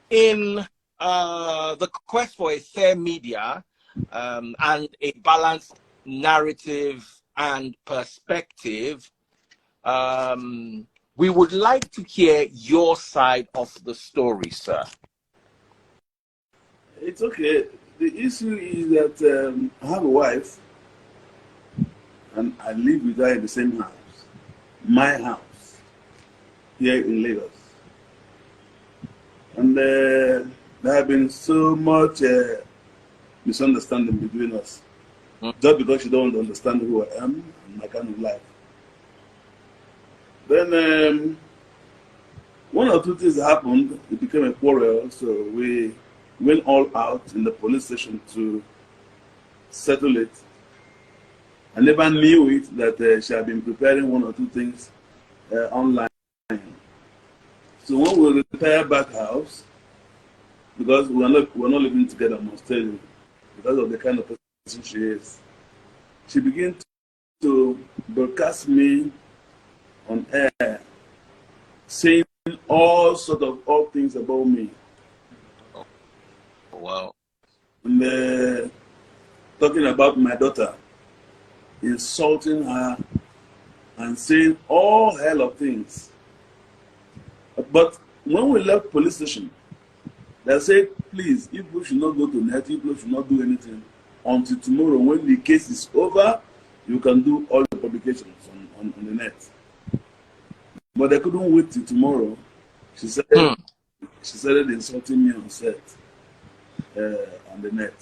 in the quest for a fair media and a balanced narrative and perspective, we would like to hear your side of the story, sir. It's okay. The issue is that I have a wife and I live with her in the same house. My house here in Lagos. And there have been so much misunderstanding between us. Just because she don't understand who I am and my kind of life. Then one or two things happened. It became a quarrel, so we went all out in the police station to settle it. I never knew it that she had been preparing one or two things online. So when we retired back house, because we're not living together, I must tell you, because of the kind of person she is, she began to broadcast me on air, saying all sort of odd things about me. Oh, wow. And talking about my daughter, insulting her and saying all hell of things. But when we left police station, they said, please, people should not go to net, people should not do anything until tomorrow. When the case is over, you can do all the publications on the net. But they couldn't wait till tomorrow. She started insulting me on set, on the net.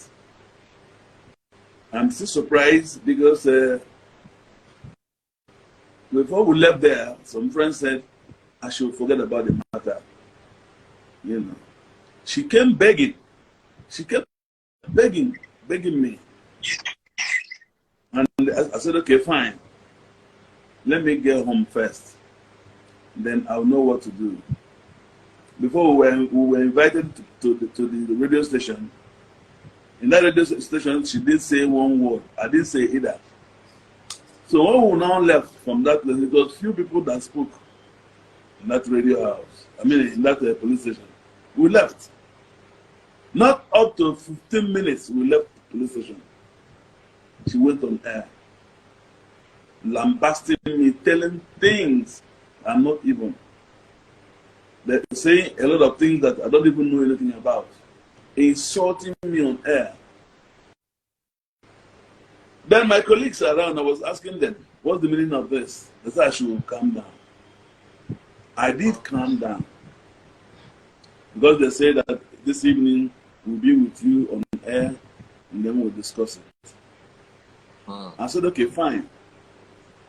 I'm still surprised because before we left there, some friends said I should forget about the matter. You know, she came begging. She kept begging me. And I said, okay, fine. Let me get home first. Then I'll know what to do. Before we were invited to the radio station. In that radio station, she did say one word. I didn't say either. So when we now left from that place, it was few people that spoke in that radio house. I mean, in that police station. We left. Not up to 15 minutes, we left the police station. She went on air, lambasting me, telling things I'm not even. They're saying a lot of things that I don't even know anything about. Insulting me on air. Then my colleagues around, I was asking them, what's the meaning of this? They said I should calm down. I did calm down. Because they say that this evening we'll be with you on air and then we'll discuss it. I said, okay, fine.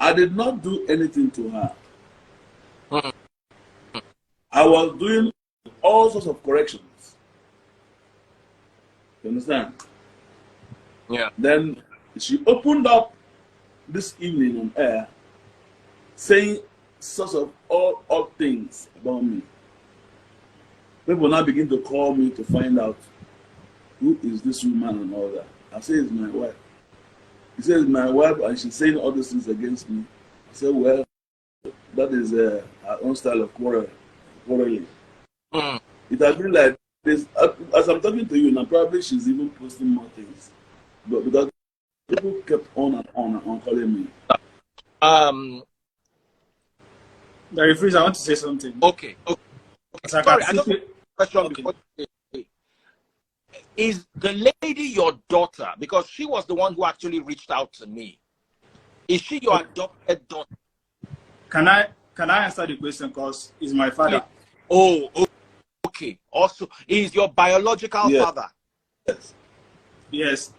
I did not do anything to her. I was doing all sorts of corrections. You understand? Yeah. Then she opened up this evening on air saying sorts of odd things about me. People now begin to call me to find out who is this woman and all that. I say it's my wife. He says it's my wife and she's saying all these things against me. I said, well, that is her own style of quarreling. It has been like this. As I'm talking to you now, probably she's even posting more things. But because people kept on and on calling me. Larry Freeze, I want to say something. Okay. Sorry, I don't have a question before. Is the lady your daughter? Because she was the one who actually reached out to me. Is she your adopted daughter? Can I answer the question? Because he's my father. Yeah. Oh, okay. Also, is your biological father? Yes. Yes.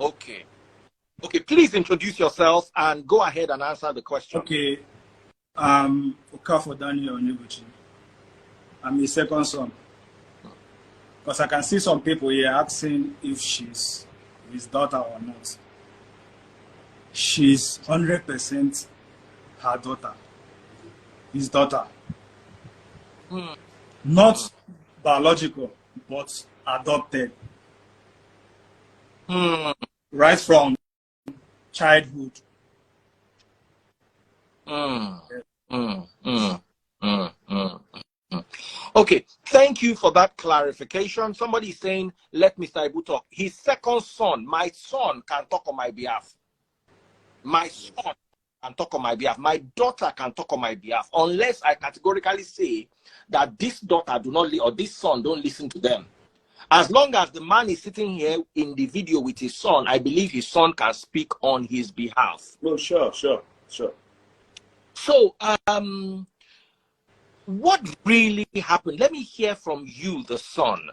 Okay. Okay, please introduce yourself and go ahead and answer the question. Okay. Okafor Daniel Onyebuchi. I'm his second son. Because I can see some people here asking if she's his daughter or not. She's 100% her daughter. His daughter. Not biological, but adopted. Right from childhood. Okay, thank you for that clarification. Somebody is saying, let Mr. Ibu talk. His second son, my son, can talk on my behalf. My son can talk on my behalf. My daughter can talk on my behalf, unless I categorically say that this daughter do not, or this son don't listen to them. As long as the man is sitting here in the video with his son, I believe his son can speak on his behalf. Oh, sure. So, what really happened? Let me hear from you, the son.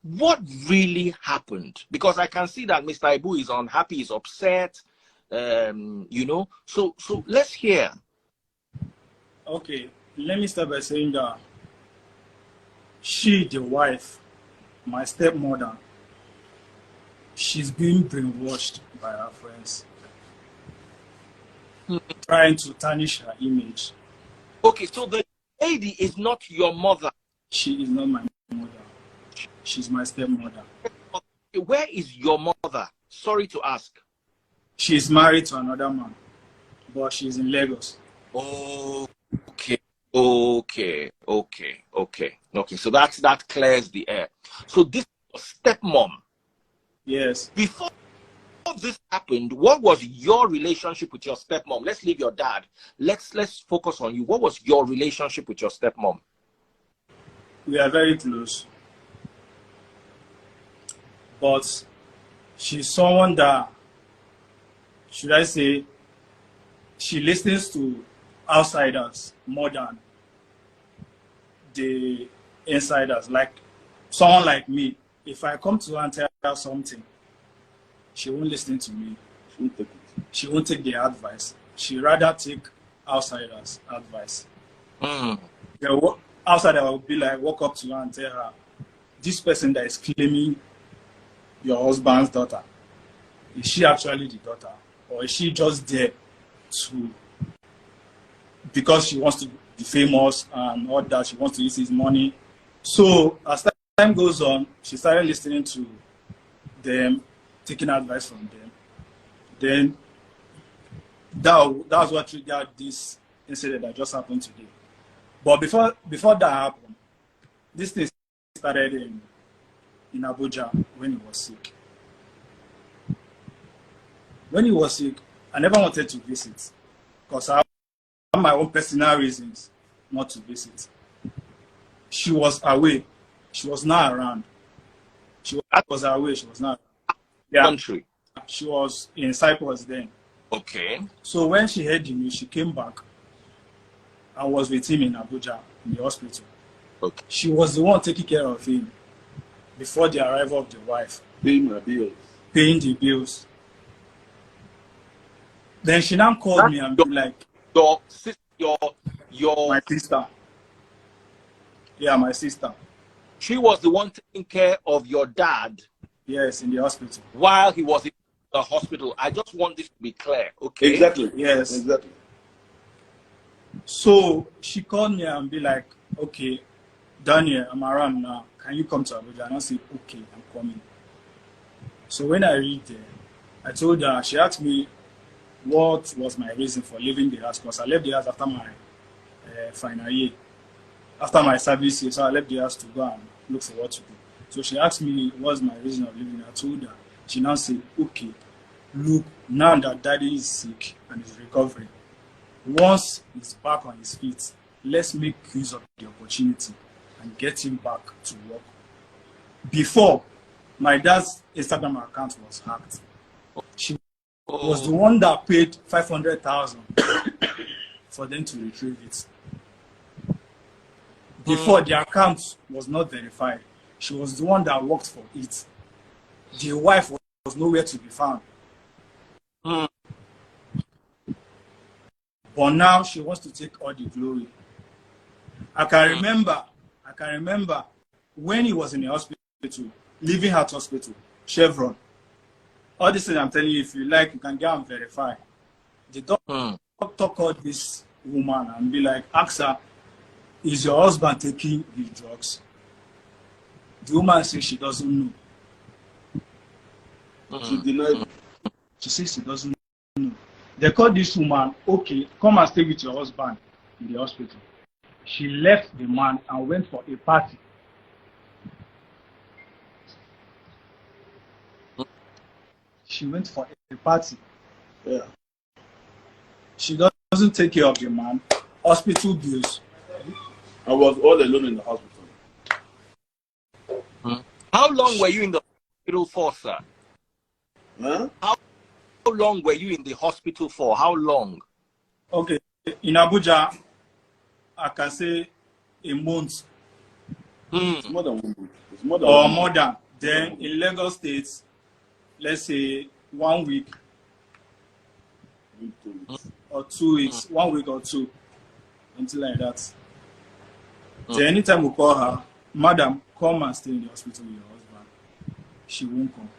What really happened? Because I can see that Mr. Ibu is unhappy, is upset, you know. So let's hear. Okay, let me start by saying that she, the wife, my stepmother, she's being brainwashed by her friends, trying to tarnish her image. Okay, so the lady is not your mother. She is not my mother. She's my stepmother. Where is your mother? Sorry to ask. She's married to another man, but she's in Lagos. Okay. So that clears the air. So this is your stepmom. Yes. Before this happened, what was your relationship with your stepmom? Let's leave your dad. Let's focus on you. What was your relationship with your stepmom? We are very close. But she's someone that, should I say, she listens to outsiders more than the insiders. Like someone like me, if I come to her and tell her something, she won't listen to me. She won't take it. She won't take the advice. She rather take outsiders' advice. The outsider will be like, walk up to her and tell her, this person that is claiming your husband's daughter, is she actually the daughter? Or is she just there to, because she wants to be famous and all that, she wants to use his money? So as time goes on, she started listening to them, taking advice from them. Then that's what triggered this incident that just happened today. But before that happened, this thing started in Abuja when he was sick. When he was sick, I never wanted to visit because I have my own personal reasons not to visit. She was away. She was not around. She was away. She was not around. Yeah. Country. She was in Cyprus then. Okay. So when she heard the news, she came back and was with him in Abuja in the hospital. Okay. She was the one taking care of him before the arrival of the wife. Paying my bills. Paying the bills. Then she now called me and be like, your my sister. Yeah, my sister. She was the one taking care of your dad. Yes, in the hospital. While he was in the hospital. I just want this to be clear. Okay. Exactly. Yes. Exactly. So she called me and be like, okay, Daniel, I'm around now. Can you come to Abuja? And I said, okay, I'm coming. So when I reached there, I told her, she asked me what was my reason for leaving the house, because I left the house after my final year, after my service year, so I left the house to go and look for what to do. So she asked me what's my reason of leaving. I told her. She now said, okay, look, now that daddy is sick and is recovering, once he's back on his feet, let's make use of the opportunity and get him back to work. Before, my dad's Instagram account was hacked. She was the one that paid 500,000 for them to retrieve it. Before, the account was not verified. She was the one that worked for it. The wife was nowhere to be found. But now she wants to take all the glory. I can remember when he was in the hospital, Living Heart Hospital, Chevron. All this thing I'm telling you, if you like, you can go and verify. The doctor called this woman and be like, ask her, is your husband taking the drugs? The woman says she doesn't know. She denied. She says she doesn't know. They called this woman, okay, come and stay with your husband in the hospital. she left the man and went for a party. She went for a party. Yeah. She doesn't take care of the man. Hospital bills. I was all alone in the hospital. How long were you in the hospital for, sir? Huh? How long were you in the hospital for? How long? Okay, in Abuja, I can say a month. It's more than 1 week. It's more than Or 1 week. more than. Then in Lagos State, let's say 1 week 2 weeks. or 2 weeks, 1 week or two, something like that. Then anytime we call her, madam, come and stay in the hospital with your husband. She won't come.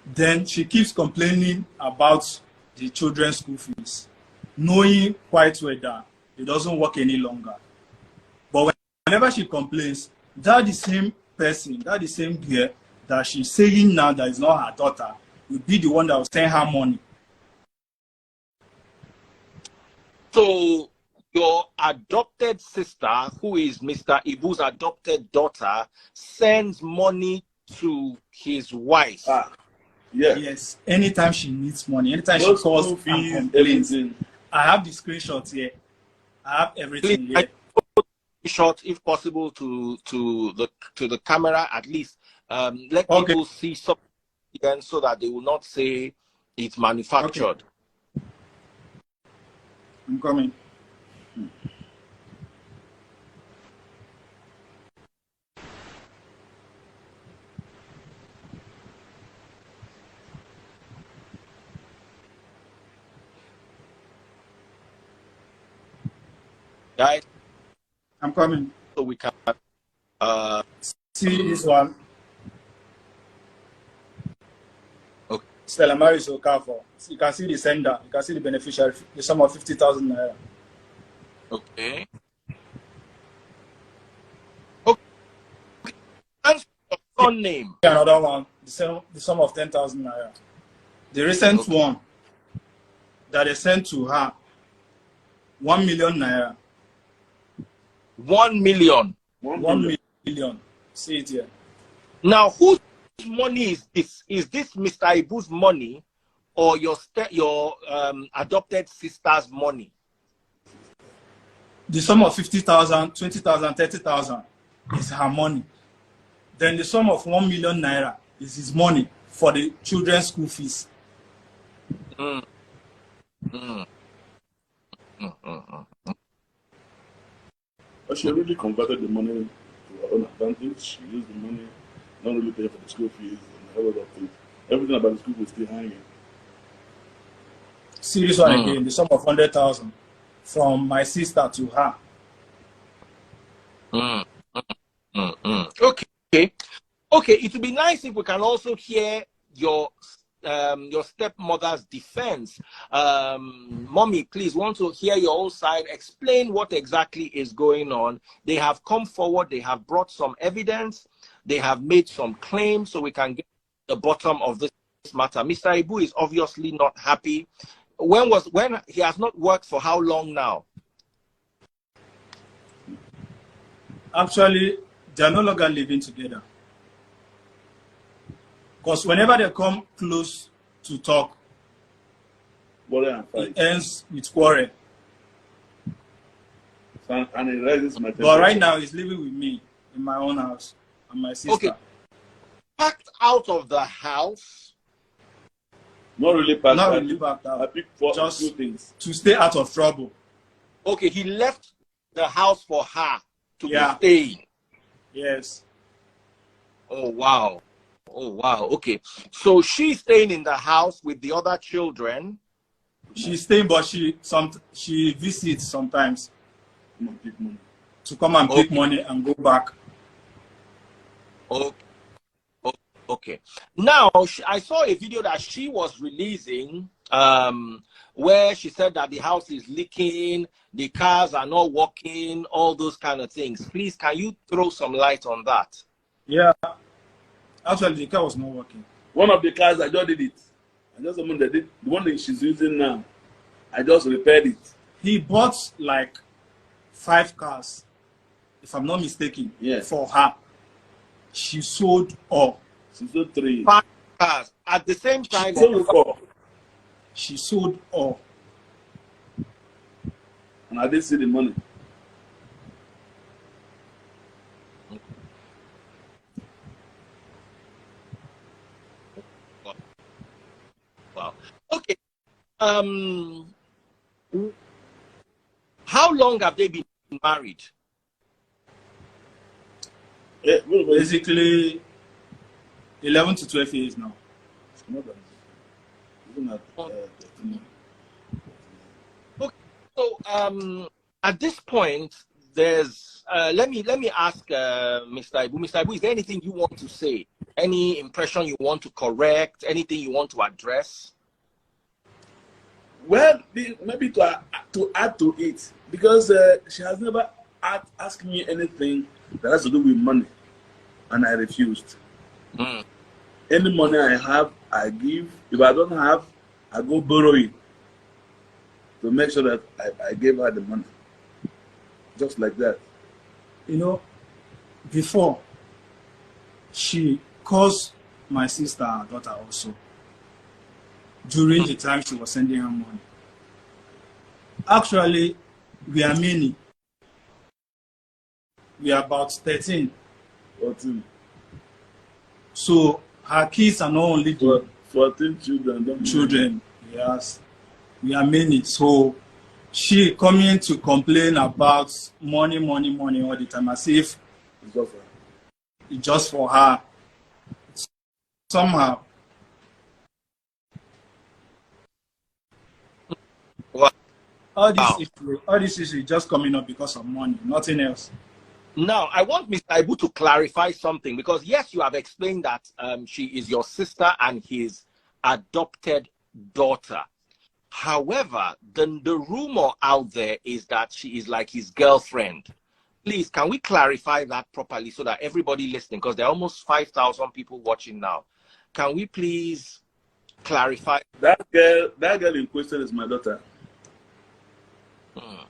Then she keeps complaining about the children's school fees, knowing quite well that it doesn't work any longer. But whenever she complains, that the same person, that the same girl that she's saying now that is not her daughter, will be the one that will send her money. So your adopted sister, who is Mr. Ibu's adopted daughter, sends money to his wife. Yeah. Yes. Anytime she needs money, anytime Those she calls school and fees, complains. everything. I have the screenshots here. I have everything Please, here. Shot, if possible, to the camera at least. Let Okay. people see something again so that they will not say it's manufactured. Okay. I'm coming. Guys, I'm coming. so we can See this one. Okay. Stella Maris Okafor. You can see the sender. You can see the beneficiary. The sum of 50,000 naira. Okay. Okay. Answer your son name. Another one. The sum of 10,000 naira. The recent one that they sent to her, 1 million naira. 1 million. 1 million. See it here. Now, whose money is this? Is this Mr. Ibu's money or your adopted sister's money? The sum of 50,000, 20,000, 30,000 is her money. Then the sum of 1 million naira is his money for the children's school fees. But she really converted the money to her own advantage. She used the money, not really paying for the school fees and a whole lot of things. Everything about the school was still hanging. See this one again, the sum of 100,000 from my sister to her. Okay, it would be nice if we can also hear your stepmother's defense. Mommy, please, want to hear your own side. Explain what exactly is going on. They have come forward. They have brought some evidence. They have made some claims so we can get to the bottom of this matter. Mr. Ibu is obviously not happy. When he has not worked for how long now? Actually, they are no longer living together. Because whenever they come close to talk, it ends with quarrel. And it raises my temperature. But right now, he's living with me in my own house and my sister. Okay. Packed out of the house? Not really packed Not out. really packed out. I picked for Just two things. to stay out of trouble. Okay, he left the house for her to be Yeah. staying. Yes. Oh, wow. Oh, wow. Okay. So she's staying in the house with the other children. She's staying, but she visits sometimes Come on, pick money. to come and pick money and go back. Okay. Okay. Now, I saw a video that she was releasing where she said that the house is leaking, the cars are not working, all those kind of things. Please, can you throw some light on that? Yeah. Actually, the car was not working. One of the cars, I just did it. I just someone that did the one that she's using now. I just repaired it. He bought like 5 cars, if I'm not mistaken, Yes. for her. She sold all. She sold 3. 5 cars at the same time. Sold 4. She sold all. And I didn't see the money. Wow. Okay. How long have they been married? Basically, 11 to 12 years now. It's more than even at 13. Okay. So at this point, there's let me ask Mr. Ibu. Mr. Ibu, is there anything you want to say? Any impression you want to correct? Anything you want to address? Well, maybe to add to it, because she has never asked me anything that has to do with money, and I refused. Mm. Any money I have, I give. If I don't have, I go borrow it to make sure that I gave her the money. Just like that. You know, before, she calls my sister and daughter also during the time she was sending her money. Actually, we are many. We are about 13. 14. So her kids are not only the 14 children. Don't children. Yes, we are many. So she coming to complain about money all the time, as if It's just it's just for her. Somehow. Wow. All this issue is just coming up because of money, nothing else. Now, I want Mr. Ibu to clarify something, because yes, you have explained that she is your sister and his adopted daughter. However, the rumor out there is that she is like his girlfriend. Please, can we clarify that properly so that everybody listening, because there are almost 5,000 people watching now, can we please clarify? that girl in question is my daughter. Hmm.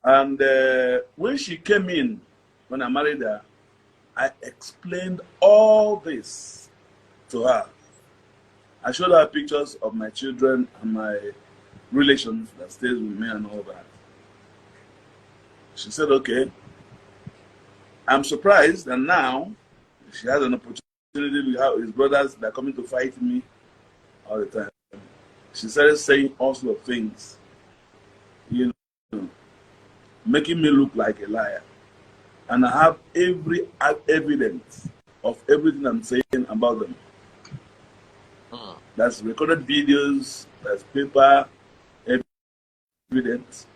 And when she came in, when I married her, I explained all this to her. I showed her pictures of my children and my relations that stays with me and all that. She said, okay. I'm surprised that now she has an opportunity to have his brothers that are coming to fight me all the time. She started saying all sorts of things, you know, making me look like a liar. And I have every evidence of everything I'm saying about them. That's recorded videos, that's paper, evidence.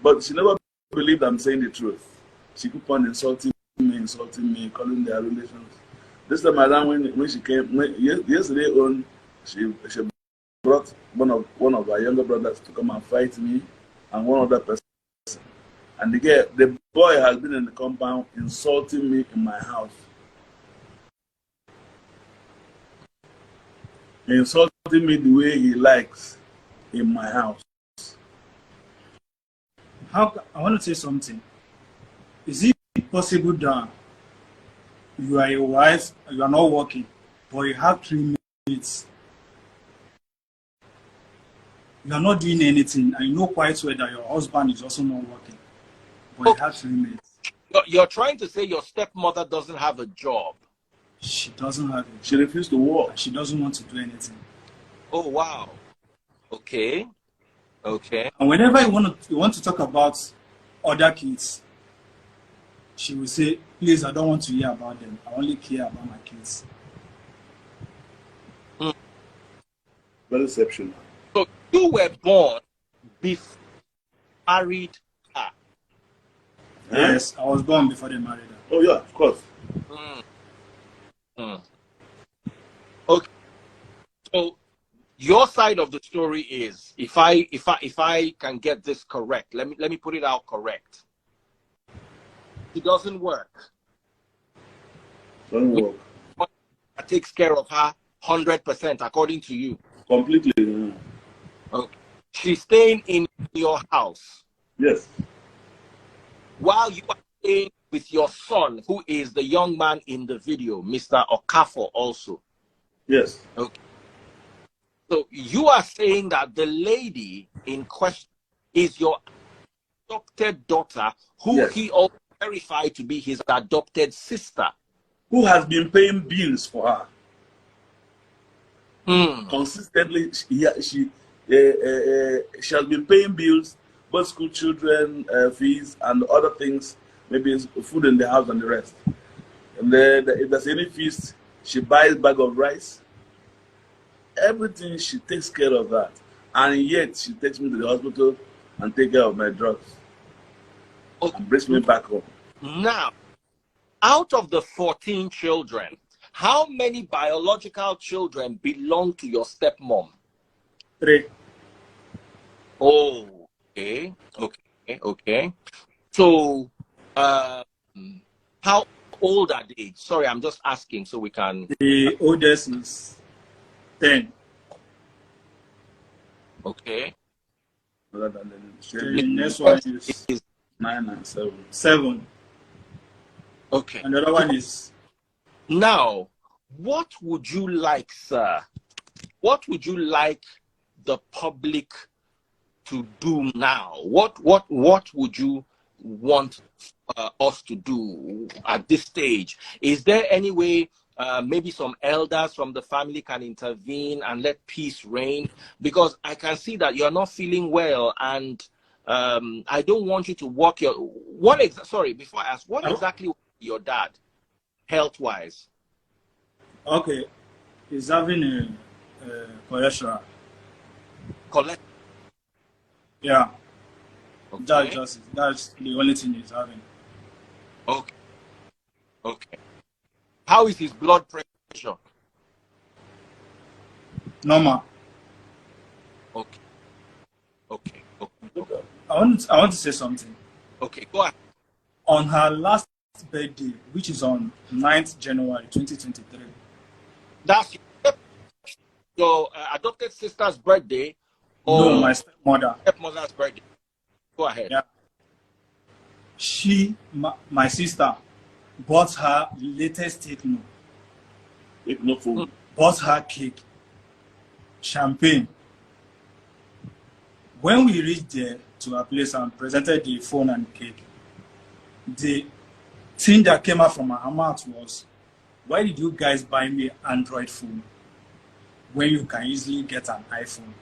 But she never believed I'm saying the truth. She kept on insulting me, calling their relations. This time around, when she came, yesterday on, she brought one of our younger brothers to come and fight me, and one other person. And the boy has been in the compound insulting me in my house. Insulting me the way he likes in my house. I want to say something. Is it possible that you are a wife, you are not working, but you have 3 mates? You are not doing anything, and you know quite well that your husband is also not working, but you have 3 mates. You're trying to say your stepmother doesn't have a job? She doesn't have it. She refused to work. She doesn't want to do anything. Oh, wow. Okay. Okay. And whenever you want to talk about other kids, she will say, please, I don't want to hear about them. I only care about my kids. Very exceptional. So you were born before married her? Yes, I was born before they married her. Oh yeah, of course. Okay. So your side of the story is, if I can get this correct, let me put it out correct. It doesn't work. Doesn't work. That takes care of her 100%, according to you. Completely. Yeah. Okay. She's staying in your house. Yes. while you are staying with your son, who is the young man in the video, Mr. Okafor also. Yes. Okay. So you are saying that the lady in question is your adopted daughter, who Yes. he also verified to be his adopted sister. Who has been paying bills for her. Consistently, she has been paying bills, both school children fees and other things, maybe food in the house and the rest. And then if there's any feast, she buys a bag of rice. Everything, she takes care of that. And yet she takes me to the hospital and takes care of my drugs. Okay. And brings me back home. Now, out of the 14 children, how many biological children belong to your stepmom? 3. Oh, okay, okay, okay. So, how old are they? Sorry, I'm just asking so we can. The oldest is 10. Okay. The next one is 9 and 7. 7. Okay. And the other one is. Now, what would you like, sir? What would you like the public to do now? What would you want us to do at this stage? Is there any way maybe some elders from the family can intervene and let peace reign? Because I can see that you're not feeling well, and I don't want you to walk your. Sorry, before I ask, what exactly was your dad, health-wise? Okay, he's having a cholesterol. Yeah. Okay. That's the only thing he's having. Okay. Okay. How is his blood pressure? Normal. Okay. Okay. Okay. I want to say something. Okay, go ahead. On her last birthday, which is on 9th January 2023. That's your adopted sister's birthday, or No, my stepmother's birthday. Go ahead. Yeah. My sister, bought her latest techno. Techno food. Bought her cake, champagne. When we reached there to her place and presented the phone and cake, the thing that came out from her mouth was, "Why did you guys buy me an Android phone when you can easily get an iPhone?"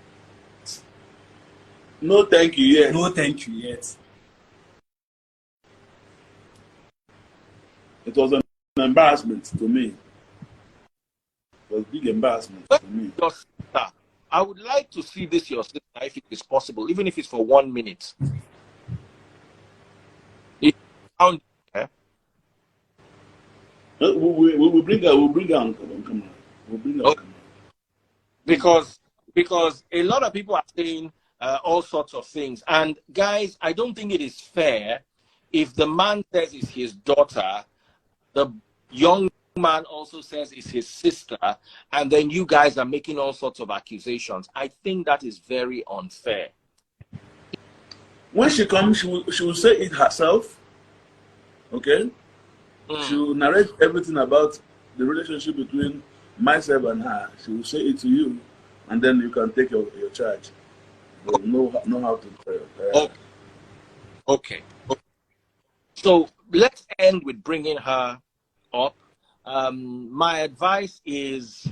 No, thank you yet. No, thank you yet. It was an embarrassment to me. It was a big embarrassment to me. Your sister, I would like to see this your sister, if it is possible, even if it's for 1 minute. We'll bring her on camera. We'll bring her on camera. Because a lot of people are saying all sorts of things. And guys, I don't think it is fair if the man says it's his daughter, the young man also says it's his sister, and then you guys are making all sorts of accusations. I think that is very unfair. When she comes, she will say it herself. Okay? She will narrate everything about the relationship between myself and her. She will say it to you, and then you can take your charge. You know how to. Okay. So let's end with bringing her up. My advice is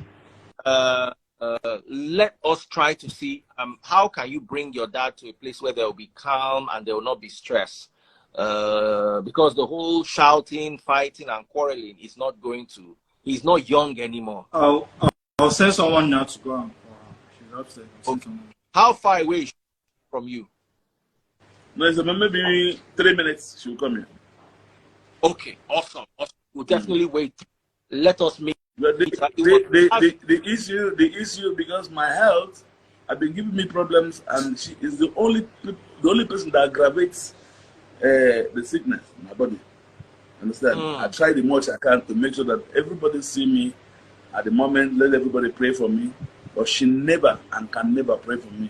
let us try to see how can you bring your dad to a place where there will be calm and there will not be stress. Because the whole shouting, fighting, and quarreling is not going to. He's not young anymore. I'll send someone now to go and call her. She's upstairs. Okay. How far away is she from you? No, so maybe 3 minutes. She'll come here. Okay, awesome. We'll definitely wait. Let us meet. The issue because my health have been giving me problems, and she is the only person that aggravates the sickness in my body. Understand? I try the much I can to make sure that everybody see me at the moment. Let everybody pray for me, but she never and can never pray for me.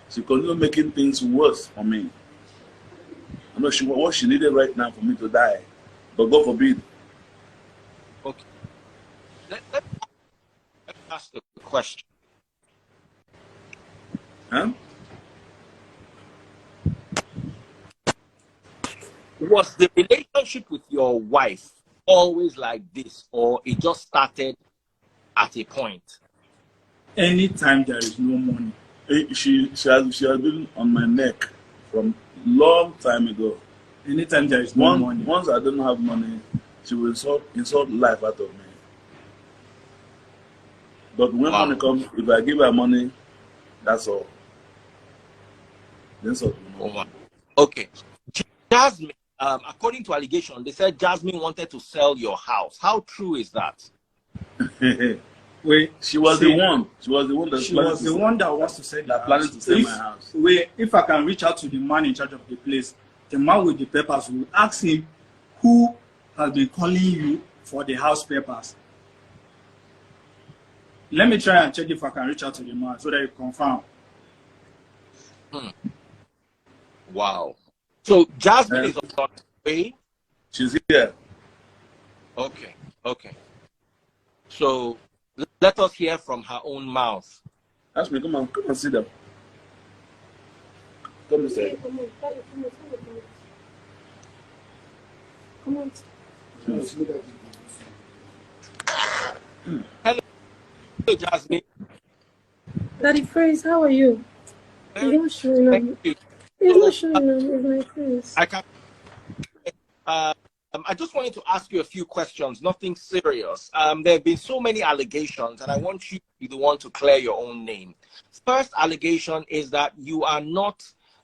She continues making things worse for me. know what she needed right now for me to die. But God forbid. Okay. Let me ask a question. Huh? Was the relationship with your wife always like this, or it just started at a point? Anytime there is no money. She has been on my neck from long time ago. Anytime there is no money. Once I don't have money, she will insult life out of me. But when money comes, if I give her money, that's all. That's all. Okay. Jasmine, according to allegation, they said Jasmine wanted to sell your house. How true is that? She was the one. She was the one that. She was the one that wants to sell the house. Planning to sell my house. If I can reach out to the man in charge of the place, the man with the papers will ask him who has been calling you for the house papers. Let me try and check if I can reach out to the man so that you confirm. Wow. So Jasmine is on the way? She's here. Okay. Okay. So let us hear from her own mouth. Ask me, come and sit down. Come and say. Come on. Hello, Jasmine. Daddy Freeze, how are you? You're not showing up. It's not showing up with my face. I can. I just wanted to ask you a few questions, nothing serious. There have been so many allegations, and I want you to be the one to clear your own name. First allegation is that you are not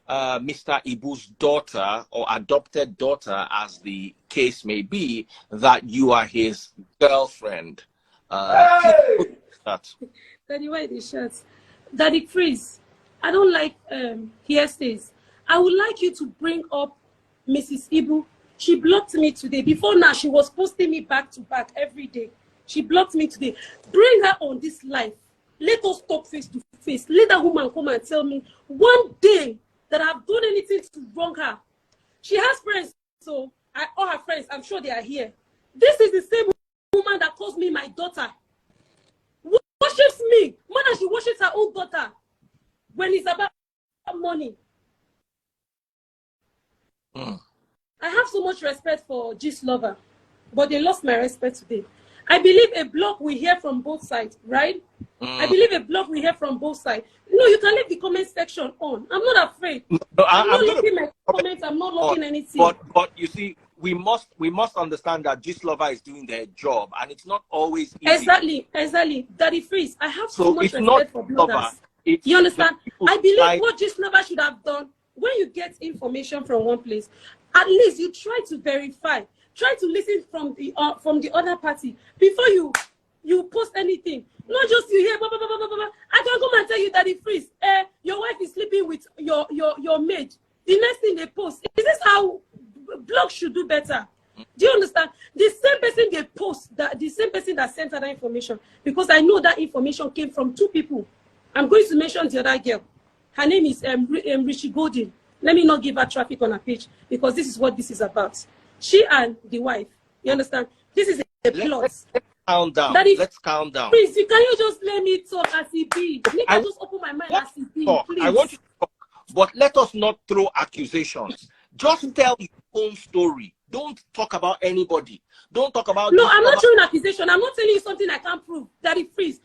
Mr. Ibu's daughter or adopted daughter, as the case may be, that you are his girlfriend. Daddy, why the shirts? Daddy Freeze, I don't like hearsays. I would like you to bring up Mrs. Ibu. She blocked me today. Before now, she was posting me back to back every day. She blocked me today. Bring her on this live. Let us talk face to face. Let that woman come and tell me one day that I've done anything to wrong her. She has friends, so all her friends, I'm sure they are here. This is the same woman that calls me my daughter. Worships me more than she worships her own daughter when it's about money. I have so much respect for Gist Lover, but they lost my respect today. I believe a blog we hear from both sides, right? I believe a blog we hear from both sides. No, you can leave the comment section on. I'm not afraid. No, I'm not looking at comments. I'm not looking anything. But you see, we must understand that Gist Lover is doing their job, and it's not always easy. Exactly. Daddy Freeze, I have so much respect for bloggers. You understand? I believe what Gist Lover should have done, when you get information from one place, at least you try to verify, try to listen from the other party before you post anything. Not just you hear, blah, blah, blah, blah, blah. I can come and tell you, Daddy Freeze, your wife is sleeping with your maid. The next thing they post, is this how blogs should do better? Do you understand? The same person they post, the same person that sent her that information, because I know that information came from two people. I'm going to mention the other girl. Her name is Richie Golden. Let me not give her traffic on her page, because this is what this is about. She and the wife. You understand? This is a plot. Let's calm down. Let's calm down. Please, can you just let me talk as it be? I just open my mind as it be, please. I want you to talk, but let us not throw accusations. Just tell your own story. Don't talk about anybody. Don't talk about... No, I'm not throwing accusation. I'm not telling you something I can't prove. Daddy Freeze.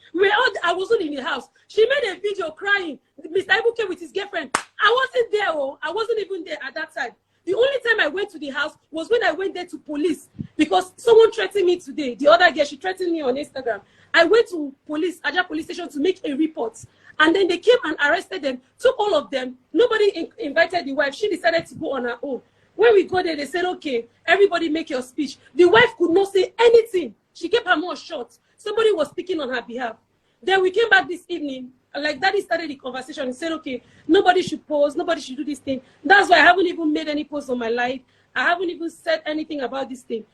I wasn't in the house. She made a video crying. Mr. Ibu came with his girlfriend. I wasn't there. I wasn't even there at that time. The only time I went to the house was when I went there to police, because someone threatened me today. The other girl, she threatened me on Instagram. I went to police, Aja police station, to make a report. And then they came and arrested them, took all of them. Nobody invited the wife. She decided to go on her own. When we got there, they said, okay, everybody make your speech. The wife could not say anything. She kept her mouth shut. Somebody was speaking on her behalf. Then we came back this evening. Like Daddy started the conversation and said, okay, nobody should post, nobody should do this thing. That's why I haven't even made any posts on my life. I haven't even said anything about this thing.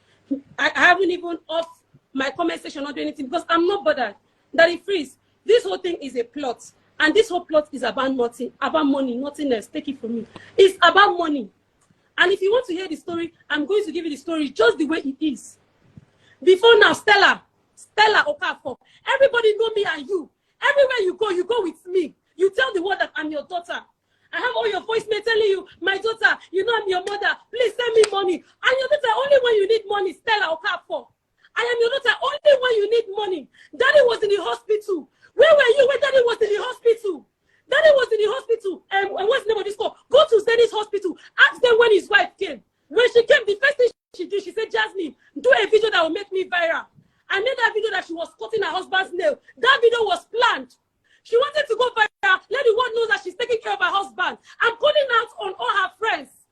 I haven't even off my comment section or do anything, because I'm not bothered. Daddy Freeze, this whole thing is a plot. And this whole plot is about nothing, about money, nothing else. Take it from me. It's about money. And if you want to hear the story, I'm going to give you the story just the way it is. Before now, Stella Okafor, everybody know me and you. Everywhere you go with me. You tell the world that I'm your daughter. I have all your voicemail telling you, my daughter, you know I'm your mother. Please send me money. I'm your daughter only when you need money, Stella Okafor. I am your daughter only when you need money. Daddy was in the hospital. Where were you when Daddy was in the hospital? Daddy was in the hospital. And what's the name of this call? Go to Zenith Hospital. Ask them when his wife came. When she came, the first thing she did, she said, Jasmine, do a video that will make me viral. I made that video that she was cutting her husband's nail. That video was planned. She wanted to go viral. Let the world know that she's taking care of her husband. I'm calling out on all her friends.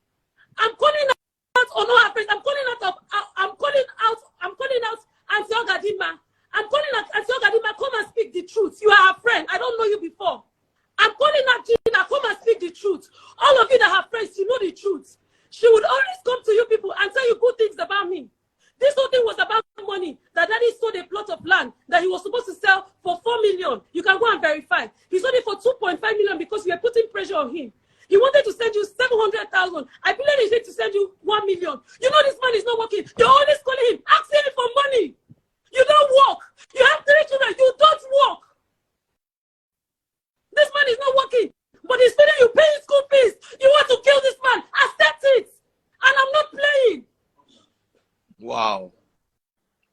I'm calling out on all her friends. I'm calling out Auntie Ogadima. I'm calling out Auntie Ogadima. Come and speak the truth. You are her friend. I don't know you before. I'm calling out Gina. Come and speak the truth. All of you that have friends, you know the truth. She would always come to you people and tell you good things about me. This whole thing was about money. That Daddy sold a plot of land that he was supposed to sell for 4 million. You can go and verify. He sold it for 2.5 million because we were putting pressure on him. He wanted to send you 700,000. I believe he said to send you 1 million. You know this man is not working. You're always calling him, asking him for money. You don't work. You have 3 children. You don't work. This man is not working. But he's feeding you, paying school fees. You want to kill this man. Accept it. And I'm not playing. Wow.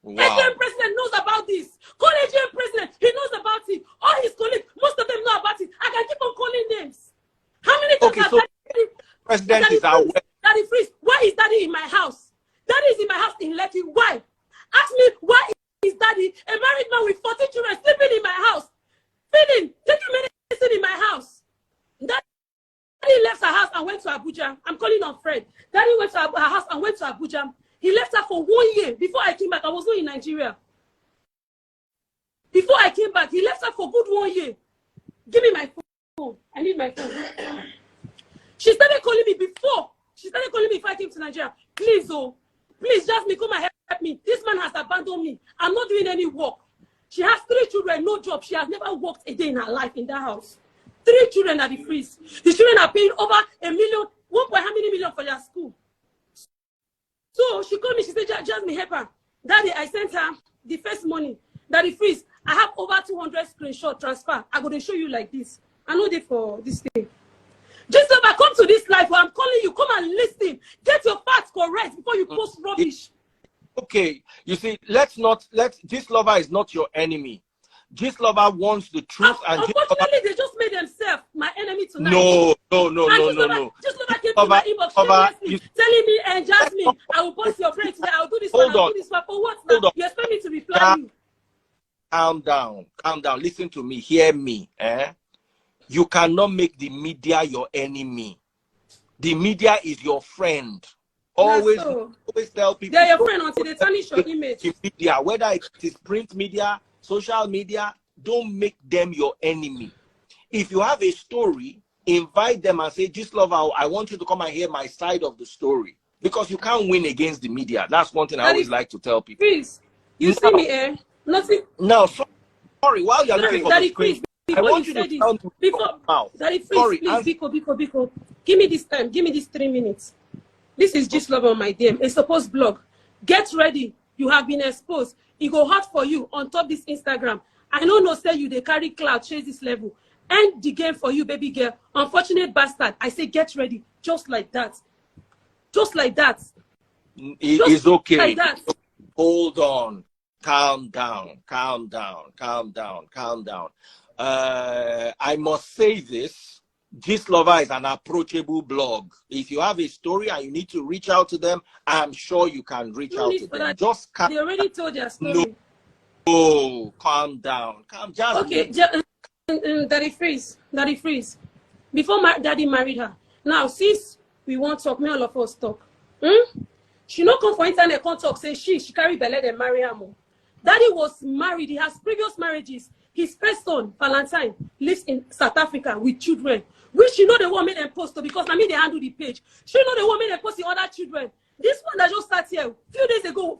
Wow. AGM president knows about this. Call AGM president. He knows about it. All his colleagues, most of them know about it. I can keep on calling names. How many times Okay, so president is aware. Daddy Freeze, why is Daddy in my house? Daddy is in my house in Lekki. Why? Ask me why is Daddy, a married man with 14 children, sleeping in my house, feeding, taking medicine in my house? Daddy left her house and went to Abuja. I'm calling on Fred. Daddy went to her house and went to Abuja. He left her for 1 year. Before I came back, I was not in Nigeria. Before I came back, he left her for good 1 year. Give me my phone. I need my phone. She started calling me before. She started calling me before I came to Nigeria. Please, oh, please, Jasmine, come and help me. This man has abandoned me. I'm not doing any work. She has 3 children, no job. She has never worked a day in her life in that house. 3 children at the Freeze. The children are paying over $1 million, how many million for their school? So she called me, she said, Jasmine, help her. Daddy, I sent her the first money. Daddy Freeze, I have over 200 screenshot transfer. I'm going to show you like this. I know that for this thing. Just if I come to this life where I'm calling you, come and listen. Get your facts correct before you post rubbish. Okay, you see, Gistlover is not your enemy. Gistlover wants the truth, and unfortunately, they just made themselves my enemy tonight. No. Gistlover came to my inbox telling me, and Jasmine, I will post your friend today. I'll do this one. I'll do this one. For what now? You expect me to reply you? Calm down. Listen to me. Hear me. You cannot make the media your enemy. The media is your friend. Always tell people they're your friend until they tarnish your image. The media, whether it is print media, social media, don't make them your enemy. If you have a story, invite them and say, Gistlover, I want you to come and hear my side of the story. Because you can't win against the media. That's one thing I always like to tell people. Please, you see me, eh? Nothing. No, sorry. While you're looking for the screen, I want you to tell me Daddy, please, Biko. Give me this time. Give me these 3 minutes. This is Gistlover on my DM. A supposed blog. Get ready. You have been exposed. It go hard for you on top this Instagram. I know no say you they carry cloud, chase this level. End the game for you, baby girl. Unfortunate bastard. I say get ready. Just like that. Just like that. It's okay. Like that. Hold on. Calm down. I must say this. Gistlover is an approachable blog. If you have a story and you need to reach out to them, I'm sure you can reach out to them. Just they already told their story. No, calm down. Okay, Daddy Freeze. Before Daddy married her. Now, since we want to talk, may all of us talk. She no come for internet, can't talk, say she carry belle and marry her more. Daddy was married. He has previous marriages. His first son, Valentine, lives in South Africa with children. Which she know the one made them post because I mean they handle the page. She know the one made them post the other children. This one that just started here few days ago,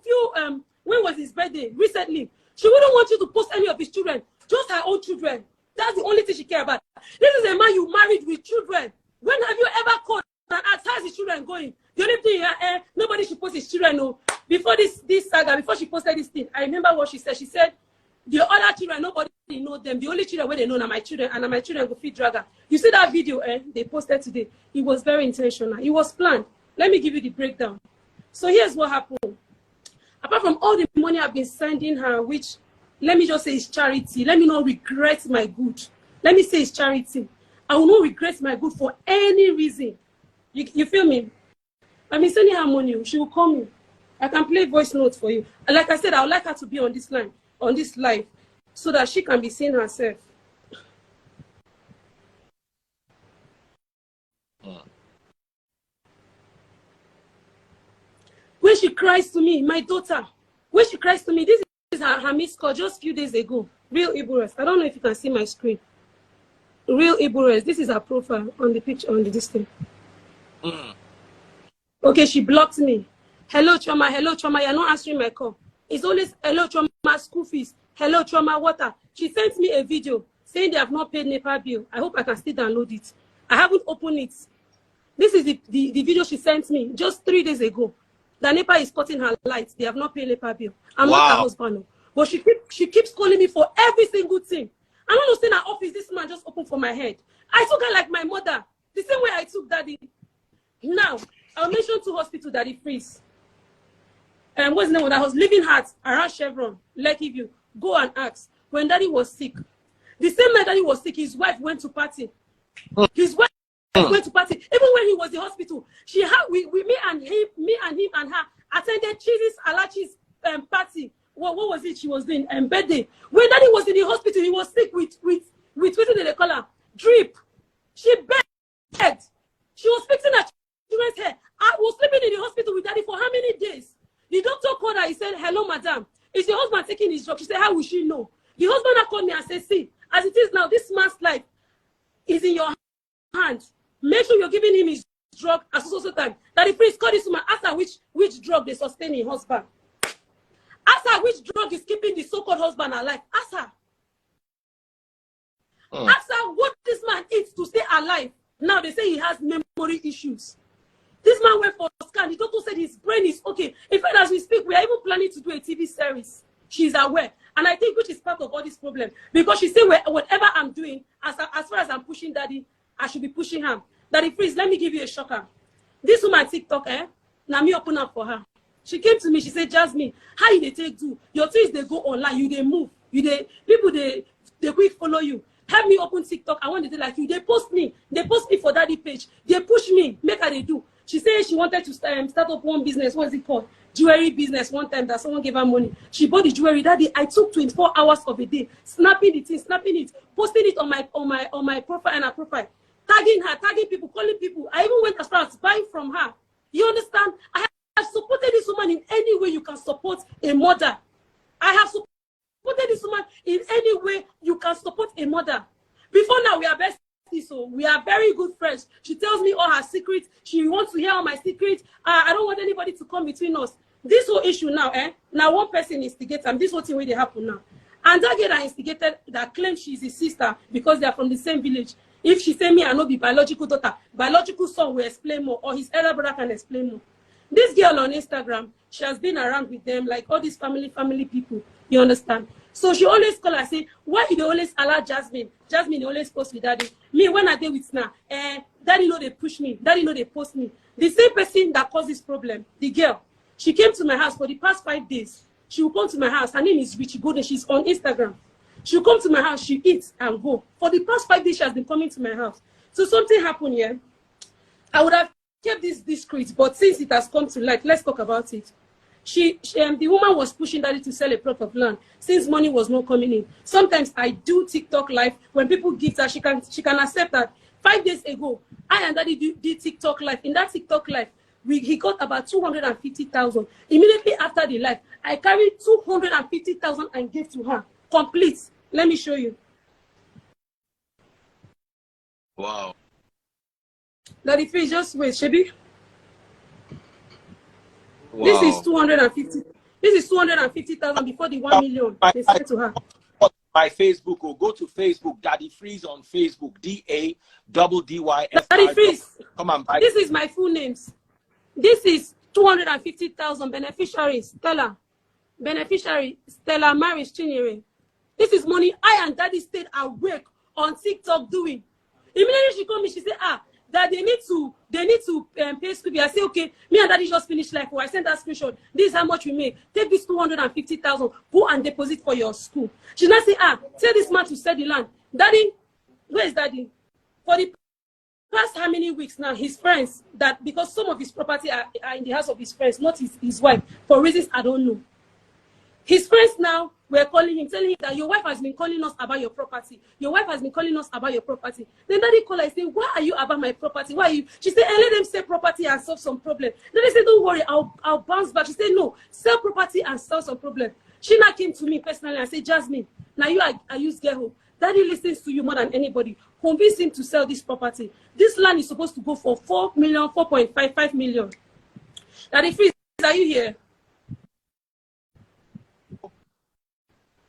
when was his birthday? Recently. She wouldn't want you to post any of his children, just her own children. That's the only thing she cares about. This is a man you married with children. When have you ever called ask, how's the children going? The only thing here, nobody should post his children. No. Before this saga, before she posted this thing, I remember what she said. She said, the other children, nobody know them. The only children where they know are my children, and my children go feed dragger. You see that video they posted today? It was very intentional. It was planned. Let me give you the breakdown. So here's what happened. Apart from all the money I've been sending her, which, let me just say, is charity. Let me not regret my good. Let me say it's charity. I will not regret my good for any reason. You feel me? I've been sending her money. She will call me. I can play voice notes for you. And like I said, I would like her to be on this line, on this live, so that she can be seeing herself. When she cries to me, my daughter, when she cries to me, this is her missed call just a few days ago. Real Iburas. I don't know if you can see my screen. Real Iburas. This is her profile on the picture, on the display. Okay, she blocked me. Hello, Trauma. Hello, Trauma. You're not answering my call. It's always, hello, Trauma, school fees. Hello, Trauma, water. She sent me a video saying they have not paid NEPA bill. I hope I can still download it. I haven't opened it. This is the video she sent me just 3 days ago. The NEPA is cutting her lights. They have not paid NEPA bill. I'm not her husband. But she keeps calling me for every single thing. I don't understand her office. This man just opened for my head. I took her like my mother. The same way I took Daddy. Now, I'll mention 2 hospitals, Daddy Freeze. What's the name of that house? Living Hearts around Chevron, Lekki View. Go and ask. When Daddy was sick, the same night Daddy was sick, his wife went to party. His wife went to party. Even when he was in the hospital, me and him and her attended Cheesy's Alachi's party. What was it she was doing? Birthday. When Daddy was in the hospital, he was sick with what did they call her? Drip. She begged. She was fixing her children's hair. I was sleeping in the hospital with Daddy for how many days? The doctor called her. He said, hello, madam. Is your husband taking his drug? She said, how will she know? The husband called me and said, see, as it is now, this man's life is in your hands. Make sure you're giving him his drug at so time. Daddy, please call this woman. Ask her which drug they sustain in husband. Ask her which drug is keeping the so-called husband alive. Ask her. Ask her what this man eats to stay alive. Now they say he has memory issues. This man went for a scan. The doctor said his brain is okay. In fact, as we speak, we are even planning to do a TV series. She's aware. And I think which is part of all this problem. Because she said, whatever I'm doing, as far as I'm pushing Daddy, I should be pushing her. Daddy, please, let me give you a shocker. This woman TikTok, now me open up for her. She came to me, she said, Jasmine, how you they take do? Your things, they go online, you they move. People, they quick follow you. Help me open TikTok. I want to do like you. They post me for Daddy page. They push me, make her they do. She said she wanted to start up one business. What is it called? Jewelry business. One time that someone gave her money. She bought the jewelry. Daddy, I took 24 hours of a day, snapping it, posting it on my profile and her profile, tagging her, tagging people, calling people. I even went as far as buying from her. You understand? I have supported this woman in any way you can support a mother. I have supported this woman in any way you can support a mother. Before now, we are best. So we are very good friends. She tells me all her secrets. She wants to hear all my secrets. I don't want anybody to come between us. This whole issue now, now one person instigated, and this whole thing where they happen now. And that girl that instigated, that claims she's his sister because they are from the same village. If she say me, I know be biological daughter, biological son will explain more, or his elder brother can explain more. This girl on Instagram, she has been around with them, like all these family people. You understand? So she always call her, say, why you always allow Jasmine? Jasmine always post with Daddy. Me, when I deal with Sna, Daddy know they push me. Daddy know they post me. The same person that caused this problem, the girl, she came to my house for the past 5 days. She will come to my house. Her name is Richie Golden. She's on Instagram. She'll come to my house. She eats and go. For the past 5 days, she has been coming to my house. So something happened here. I would have kept this discreet, but since it has come to light, let's talk about it. The woman was pushing Daddy to sell a plot of land since money was not coming in. Sometimes I do TikTok live. When people give her, she can accept that. 5 days ago, I and Daddy did TikTok live. In that TikTok live, he got about 250,000. Immediately after the live, I carried 250,000 and gave to her. Complete. Let me show you. Wow. Daddy, please just wait, Shebi. Wow. This is 250. This is 250,000 before the 1 million they sent to her. my Facebook, or go to Facebook, Daddy Freeze on Facebook, DADDYFREEZE. Daddy Freeze. Come and buy. This is my full names. This is 250,000 beneficiaries. Stella. Beneficiary, Stella Maris Chinyere. This is money I and Daddy stayed awake on TikTok doing. Immediately she called me, she said, that they need to pay school. I say, okay, me and Daddy just finished life. I sent that screenshot. This is how much we made. Take this 250,000, go and deposit for your school. She now say, tell this man to sell the land. Daddy, where is Daddy? For the past how many weeks now, his friends, that because some of his property are in the house of his friends, not his wife, for reasons I don't know. His friends now were calling him, telling him that your wife has been calling us about your property. Your wife has been calling us about your property. Then Daddy called her and said, why are you about my property? Why are you? She said, let them sell property and solve some problem. Then they said, don't worry, I'll bounce back. She said, no, sell property and solve some problem. She now came to me personally and said, Jasmine, now you are used Geho. Daddy listens to you more than anybody. Convince him to sell this property. This land is supposed to go for 4.55 million. Daddy Freeze, are you here?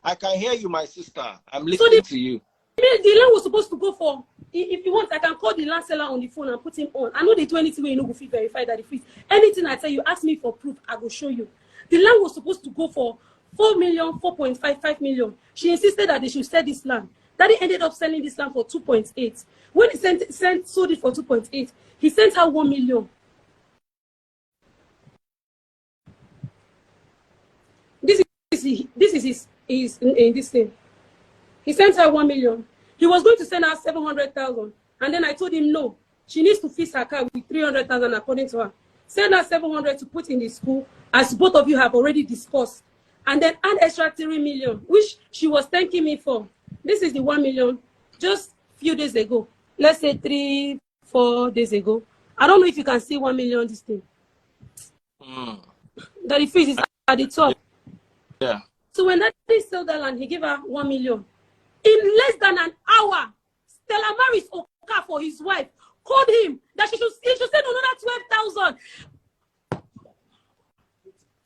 I can hear you, my sister. I'm listening to you. The land was supposed to go for, if you want, I can call the land seller on the phone and put him on. I know they do anything where you know if you verify that the Freeze. Anything I tell you, ask me for proof, I will show you. The land was supposed to go for 4.55 million. She insisted that they should sell this land. Daddy ended up selling this land for 2.8. When he sold it for 2.8, he sent her 1 million. This is in this thing. He sent her 1 million. He was going to send her 700,000, and then I told him no. She needs to fix her car with 300,000 according to her. Send her 700 to put in the school, as both of you have already discussed, and then add extra 3 million, which she was thanking me for. This is the 1 million just a few days ago. Let's say 3-4 days ago. I don't know if you can see 1 million this thing. Daddy Freeze is at the top. Yeah. So when Daddy sold that land, he gave her 1 million. In less than an hour, Stella Maris Oka for his wife called him that he should send another 12,000.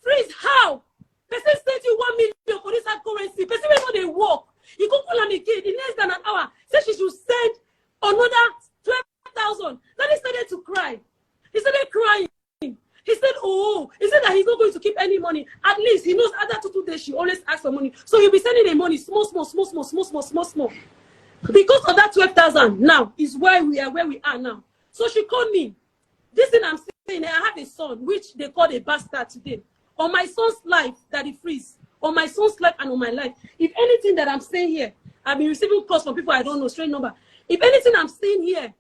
Freeze, how? Person sent you 1 million for this hard currency. Person when they work. He could call him again in less than an hour. Said she should send another 12,000. Then he started to cry. He started crying. He said, he said that he's not going to keep any money. At least he knows other 2 days she always asks for money. So he'll be sending the money small. Because of that 12,000 now is why we are where we are now. So she called me. This thing I'm saying, I have a son, which they call a bastard today. On my son's life, Daddy Freeze. On my son's life and on my life. If anything that I'm saying here, I've been receiving calls from people I don't know, straight number. If anything I'm saying here,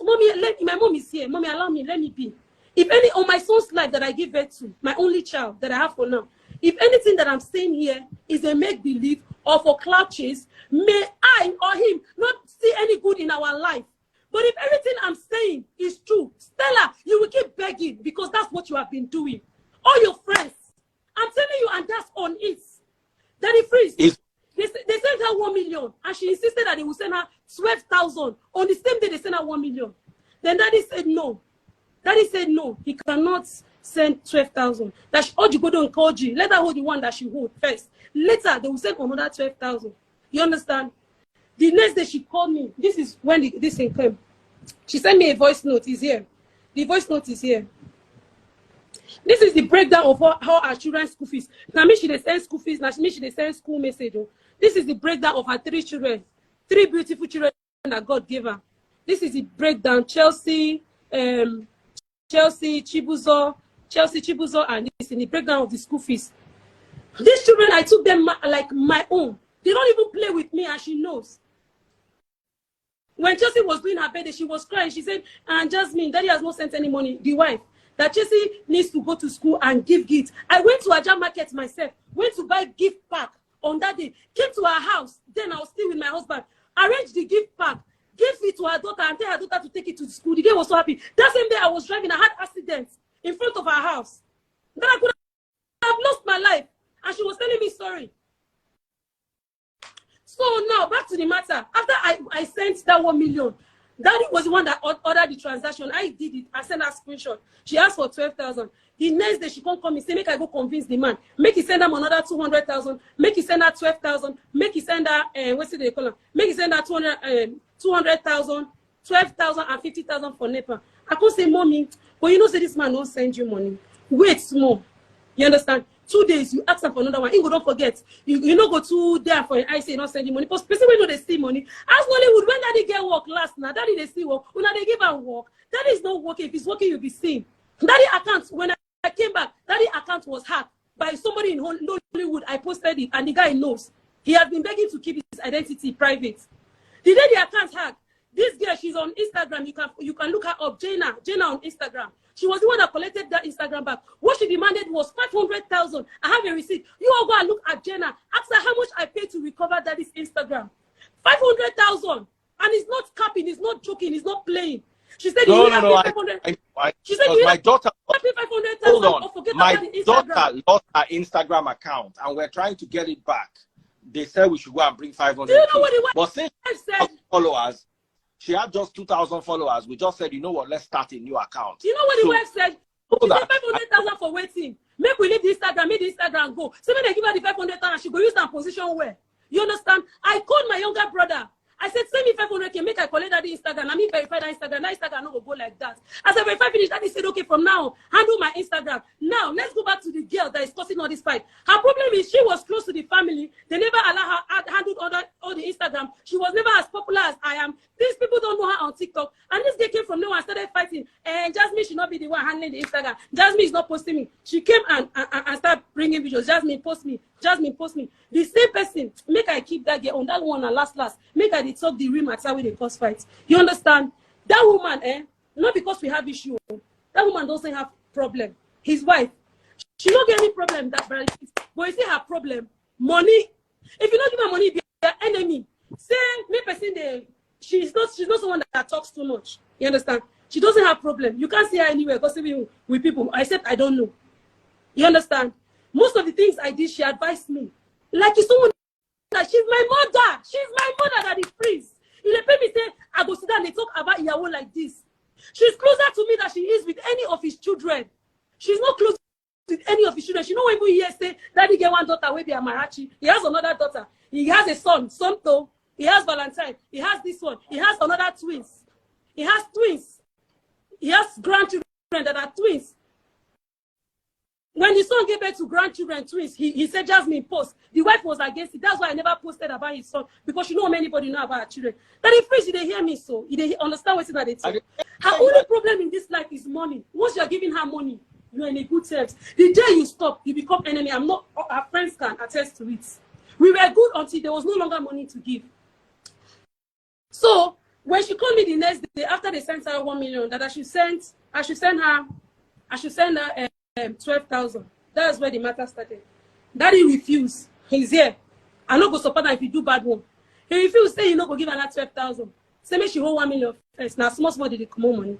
Mommy, my mom is here. Mommy, allow me, let me be. If any on my son's life that I give birth to, my only child that I have for now, if anything that I'm saying here is a make-believe or for clout chase, may I or him not see any good in our life. But if everything I'm saying is true, Stella, you will keep begging because that's what you have been doing. All your friends, I'm telling you, and that's on it. Daddy Freeze, they sent her 1 million, and she insisted that they would send her 12,000. On the same day, they sent her 1 million. Then Daddy said no. Daddy said no, he cannot send 12,000. That she ought to go down and call G. Let her hold the one that she hold first. Later, they will send another 12,000. You understand? The next day she called me. This is when this thing came. She sent me a voice note. It's here. The voice note is here. This is the breakdown of how our children's school fees. Now, me she they send school fees. Now, me she they send school message. This is the breakdown of her 3 children. 3 beautiful children that God gave her. This is the breakdown. Chelsea, Chibuzo, and this in the breakdown of the school fees. These children, I took them like my own. They don't even play with me, and she knows. When Chelsea was doing her birthday, she was crying. She said, and Jasmine, Daddy has not sent any money. The wife, that Chelsea needs to go to school and give gifts. I went to Ajah Market myself, went to buy gift pack on that day, came to her house. Then I was still with my husband, arranged the gift pack, gave it to her daughter, and tell her daughter to take it to school. The girl was so happy. That same day I was driving, I had accidents in front of her house. Then I could have lost my life. And she was telling me sorry. So now, back to the matter. After I sent that 1 million, Daddy was the one that ordered the transaction. I did it. I sent her a screenshot. She asked for 12,000. The next day, she can't come and say, make I go convince the man. Make he send them another 200,000. Make he send her 12,000. Make he send her, what's it they call her? Make he send her 200,000, 12,000 and 50,000 for NEPA. I could say, mommy, but you know, say this man won't send you money. Wait small. You understand? 2 days, you ask her for another one. You don't forget. You don't go to there for an I say not send you money. Because specifically know they see money. Ask Hollywood when daddy get work last now. Daddy they see work. When they give her work, daddy is not working. If he's working, you'll be seen. Daddy account, when I came back, daddy account was hacked by somebody in Hollywood. I posted it and the guy knows. He has been begging to keep his identity private. The day the account hacked, this girl, she's on Instagram. You can look her up, Jenna on Instagram. She was the one that collected that Instagram back. What she demanded was 500,000. I have a receipt. You all go and look at Jenna. Ask her how much I paid to recover daddy's Instagram. 500,000. And it's not capping, it's not joking, it's not playing. She said, no, she said, my daughter, hold on. My daughter lost her Instagram account and we're trying to get it back. They said we should go and bring 500. Do you know what the but since followers, she had just 2,000 followers. We just said, you know what, let's start a new account. You know what the wife said? She said 500,000 for waiting. Make we leave the Instagram, make the Instagram go. So when they give her the 500,000, she go use that position where? You understand? I called my younger brother. I said, send me 500K, make I collect that Instagram. I mean, verify that Instagram. That Instagram not go like that. As I verify finish, Daddy said, okay, from now, handle my Instagram. Now, let's go back to the girl that is causing all this fight. Her problem is she was close to the family. They never allow her handle all the Instagram. She was never as popular as I am. These people don't know her on TikTok. And this girl came from nowhere and started fighting. And Jasmine should not be the one handling the Instagram. Jasmine is not posting me. She came and started bringing videos. Jasmine, post me. Jasmine, post me. The same person, make I keep that girl on that one and last. Make I talk the real matter with the cause fights. You understand? That woman, not because we have issue. That woman doesn't have problem. His wife, she don't get any problem that brother. But you see her problem, money. If you don't give her money, be her enemy. Say me person she's not someone that talks too much. You understand? She doesn't have problem. You can't see her anywhere gossiping with people, except I don't know. You understand? Most of the things I did, she advised me. Like it's someone that she's my mother. She's my mother that is freeze. If they pay me say, I go sit down and they talk about Iyawo like this. She's closer to me than she is with any of his children. She's not close with any of his children. She don't even hear say, Daddy get one daughter, maybe a Marachi. He has another daughter. He has a son, Sonto. He has Valentine. He has this one. He has another twins. He has twins. He has grandchildren that are twins. When the son gave birth to grandchildren, twins, he said, Jasmine, post. The wife was against it. That's why I never posted about his son, because she know anybody know about her children. That if freeze, they hear me so. They understand what's in that they tell. Her only problem in this life is money. Once you're giving her money, you're in a good terms. The day you stop, you become enemy. Our friends can attest to it. We were good until there was no longer money to give. So when she called me the next day, after they sent her 1 million, that I should send her 12,000. That's where the matter started. Daddy refused. He's here. I not go support her if you do bad one. He refused, say you not go give her that 12,000. Say me she hold 1 million first. Now small did they come on money.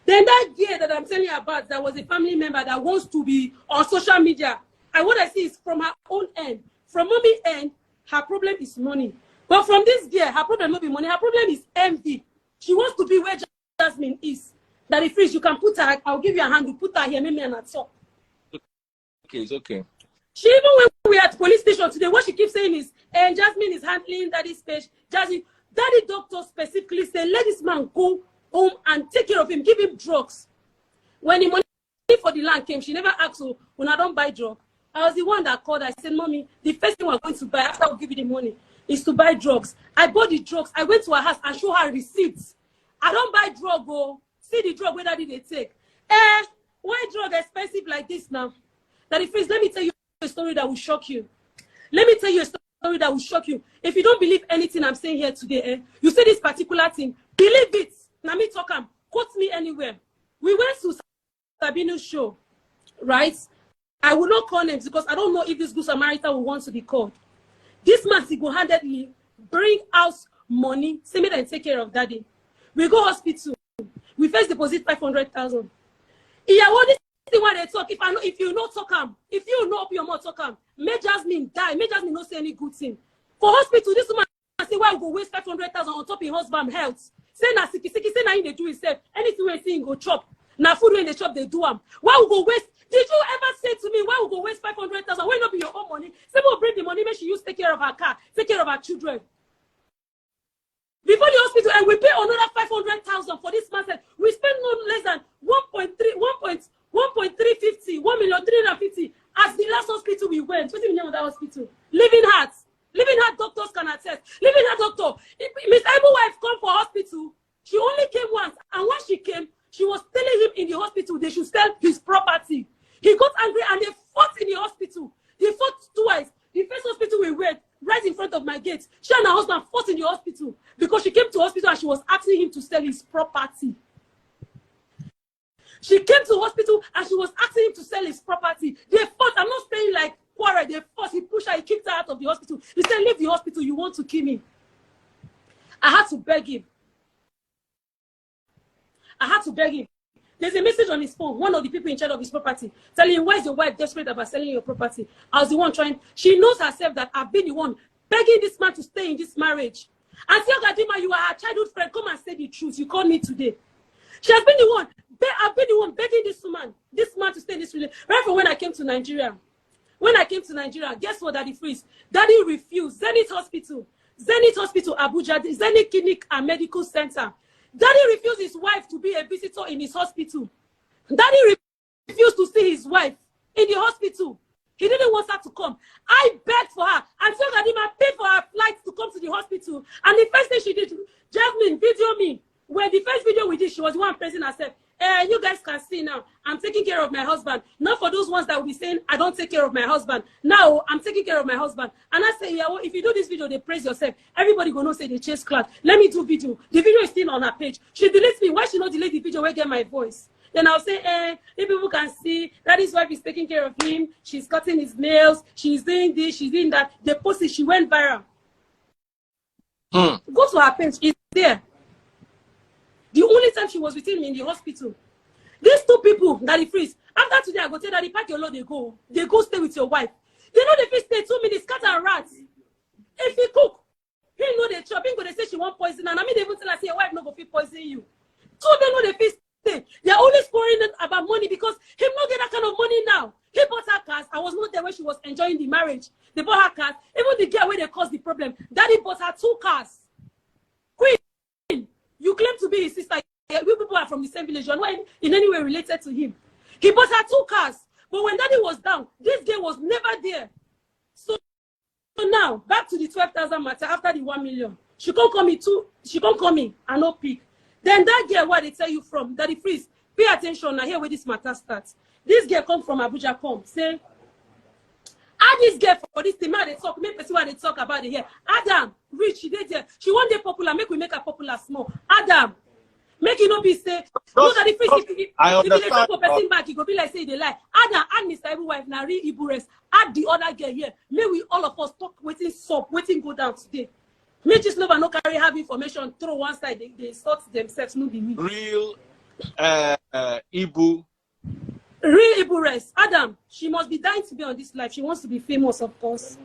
Then that girl that I'm telling you about, that was a family member that wants to be on social media. And what I see is from her own end. From mommy end, her problem is money. But from this girl, her problem not be money. Her problem is envy. She wants to be where Jasmine is. That if freeze, you can put her, I'll give you a hand, you put her here, maybe and talk. Okay, it's okay. She even when we were at police station today, what she keeps saying is, and Jasmine is handling daddy's page. Daddy doctor specifically said, let this man go home and take care of him, give him drugs. When the money for the land came, she never asked, so when I don't buy drugs. I was the one that called. I said, Mommy, the first thing we're going to buy after I'll give you the money is to buy drugs. I bought the drugs. I went to her house and show her receipts. I don't buy drug, oh. See the drug, where daddy they take. Why drug expensive like this now? Daddy Freeze, let me tell you a story that will shock you. Let me tell you a story that will shock you. If you don't believe anything I'm saying here today, you say this particular thing, believe it. Now me talk am, quote me anywhere. We went to Sabino's show, right? I will not call names because I don't know if this good Samaritan will want to be called. This man single-handedly bring out money, say me and take care of daddy. We go hospital. We first deposit 500,000. Yeah, what is the one they talk? If you not talk am, if you not up your mouth talk am, make Jasmine die. Make Jasmine not say any good thing. For hospital, this woman say why we go waste 500,000 on top of husband health. Say na siki, say na in they do himself. Anything we see, go chop. Now food when they chop, they do them. Why we go waste? Did you ever say to me, why we go waste 500,000? Why not be your own money? Say we'll bring the money, make she use take care of her car, take care of her children. Before the hospital, and we pay another 500,000 for this man. We spend no less than 1.350 as the last hospital we went. What's the name of that hospital? Living Hearts. Living Heart doctors can attest. Living Heart doctor. Miss Ibu's wife come for hospital. She only came once, and when she came, she was telling him in the hospital they should sell his property. He got angry and they fought in the hospital. They fought twice. The first hospital we went, right in front of my gate, she and her husband fought in the hospital because she came to hospital and she was asking him to sell his property. She came to hospital and she was asking him to sell his property. They fought. I'm not saying like quarrel. They fought. He pushed her. He kicked her out of the hospital. He said, leave the hospital. You want to kill me. I had to beg him. There's a message on his phone, one of the people in charge of his property, telling him, why is your wife desperate about selling your property? I was the one trying. She knows herself that I've been the one begging this man to stay in this marriage. And see, Gadima, you are her childhood friend. Come and say the truth. You called me today. She has been the one. I've been the one begging this man to stay in this relationship. Right from when I came to Nigeria. Guess what, Daddy Freeze? Daddy refused. Zenith Hospital, Abuja, Zenith Clinic and Medical Center. Daddy refused his wife to be a visitor in his hospital. Daddy refused to see his wife in the hospital. He didn't want her to come. I begged for her and told Gadima paid for her flight to come to the hospital. And the first thing she did, Jasmine, video me. When the first video we did, she was the one praising herself. You guys can see now, I'm taking care of my husband. Not for those ones that will be saying, I don't take care of my husband. Now, I'm taking care of my husband. And I say, yeah, well, if you do this video, they praise yourself. Everybody gonna say they chase class. Let me do video. The video is still on her page. She deletes me. Why she not delete the video where get my voice? Then I'll say, if people can see, that his wife is taking care of him. She's cutting his nails. She's doing this. She's doing that. The post she went viral. Go to her page. It's there. The only time she was with him in the hospital. These two people, Daddy Freeze, after today, I go tell Daddy, pack your load, they go stay with your wife. They know they stay 2 minutes, cat and rats. If he cook, he know they chop, he go they say she want poison, and I mean they even tell her, say your wife no go fit poison you. So they know they stay. They're always worrying about money because he not get that kind of money now. He bought her cars. I was not there when she was enjoying the marriage. They bought her cars. Even the girl where they caused the problem, Daddy bought her 2 cars. Queen. You claim to be his sister. We people are from the same village. You're not in any way related to him. He bought her 2 cars. But when Daddy was down, this girl was never there. So now, back to the 12,000 matter after the 1 million. She can't call me too. She can't call me and not pick. Then that girl, where they tell you from, Daddy Freeze, pay attention now. Here where this matter starts. This girl come from Abuja, come say, add this girl for this thing. They talk. Make person what they talk about it here. Adam, rich, she did there. She want day popular. Make we make her popular small. Adam, make it not be say. No, Daddy Freeze. I understand. If they talk for person back, he go be like say they lie. Adam, add Mr. Ibu wife, Nari Ibu rest. Add the other girl here. May we all of us talk. Waiting stop. Waiting go down today. Make this lover no carry have information. Throw one side. They sort themselves. No be me. Real Ibu. Real Ibu rest. Adam, she must be dying to be on this life. She wants to be famous, of course.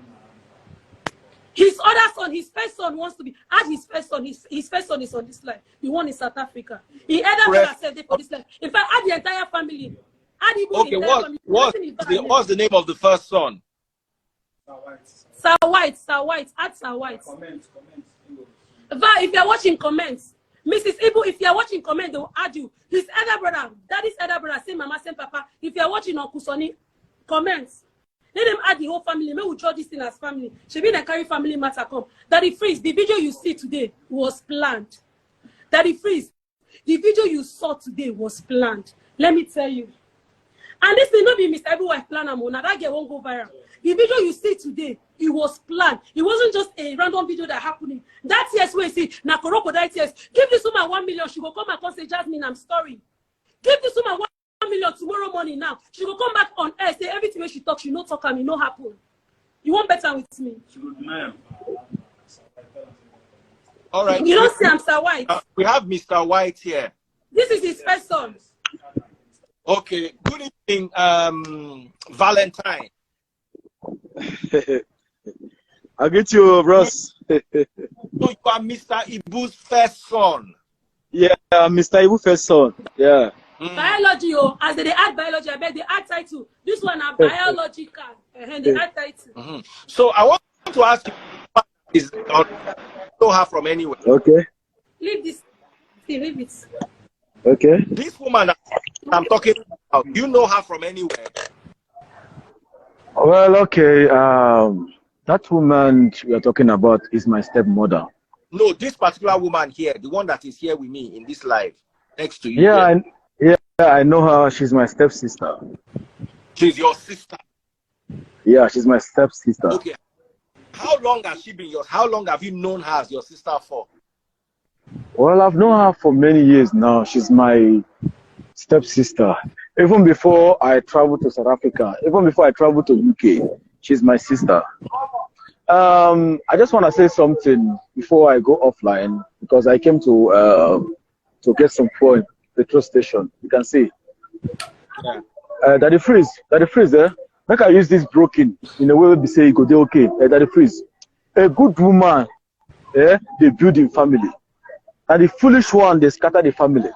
His other son, his first son wants to be. Add his first son. His first son is on this life. The one in South Africa. He either said for this life. In fact, add the entire family. Add Ibu. Okay, what's the name of the first son? Sir White. Add Sir White. Comment. If you're watching comments, Mrs. Ibu, if you're watching comment, they will add you. His elder brother, Daddy's elder brother, same mama, same papa. If you're watching on Kusoni, comments. Let them add the whole family. May we draw this thing as family. She be the carry family matter come. Daddy Freeze, the video you see today was planned. Daddy Freeze, the video you saw today was planned. Let me tell you. And this may not be Mr. Ibu wife plan Amona. That girl won't go viral. The video you see today, it was planned. It wasn't just a random video that happened. That tears where you see, na crocodile tears. Give this woman 1 million. She will come back and say, Jasmine, I'm sorry. Give this woman 1 million tomorrow morning now. She will come back on air, say everything when she talks, she no talk and it no happen. You want better with me? She would deny. All right. You don't see I'm Sir White. We have Mr. White here. This is his first son. Okay. Good evening, Valentine. I'll get you, bros. So you are Mr. Ibu's first son. Yeah, Mr. Ibu first son. Yeah. Biology, oh, as they add biology, I beg they add title. This one are biological, and they add title. So I want to ask you, is know her from anywhere? Okay. Leave this. Leave it. Okay. This woman that I'm talking about, you know her from anywhere? Well, okay. That woman we are talking about is my stepmother. No, this particular woman here, the one that is here with me in this live, next to you. Yeah, I know her. She's my stepsister. She's your sister. Yeah, she's my stepsister. Okay. How long has she been yours? How long have you known her as your sister for? Well, I've known her for many years now. She's my stepsister. Even before I traveled to South Africa, even before I traveled to UK, she's my sister. I just want to say something before I go offline because I came to get some fuel in the petrol station. You can see. Yeah. Daddy Freeze, make I use this broken in a way we say go dey okay. Daddy Freeze, a good woman, they build in family, and the foolish one they scatter the family.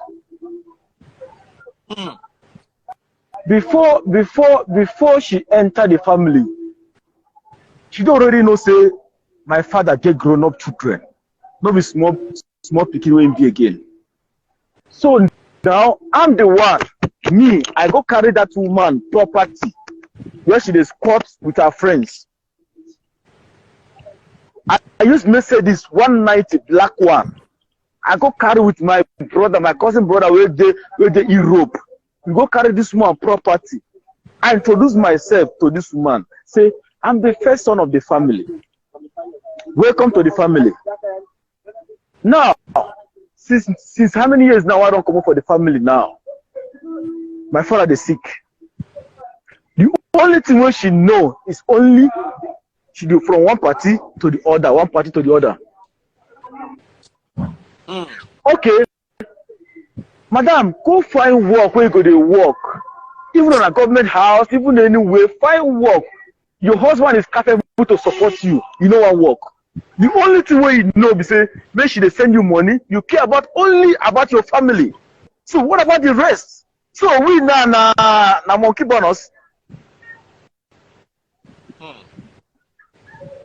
Before she enter the family, she don't already know say my father get grown up children, not be small pikin wey be again. So now I'm the one. Me, I go carry that woman property where she dey squat with her friends. I use Mercedes 190 black one. I go carry with my brother, my cousin brother, where they Europe. We go carry this woman property. I introduce myself to this woman. Say, I'm the first son of the family. Welcome to the family. Now, since how many years now I don't come up for the family now? My father is sick. The only thing what she know is only she do from one party to the other, one party to the other. Okay, madam, go find work where you go to work. Even on a government house, even anywhere, find work. Your husband is capable to support you. You know what work. The only thing where you know be say, make sure they send you money. You care about only about your family. So what about the rest? So we na monkey bonus.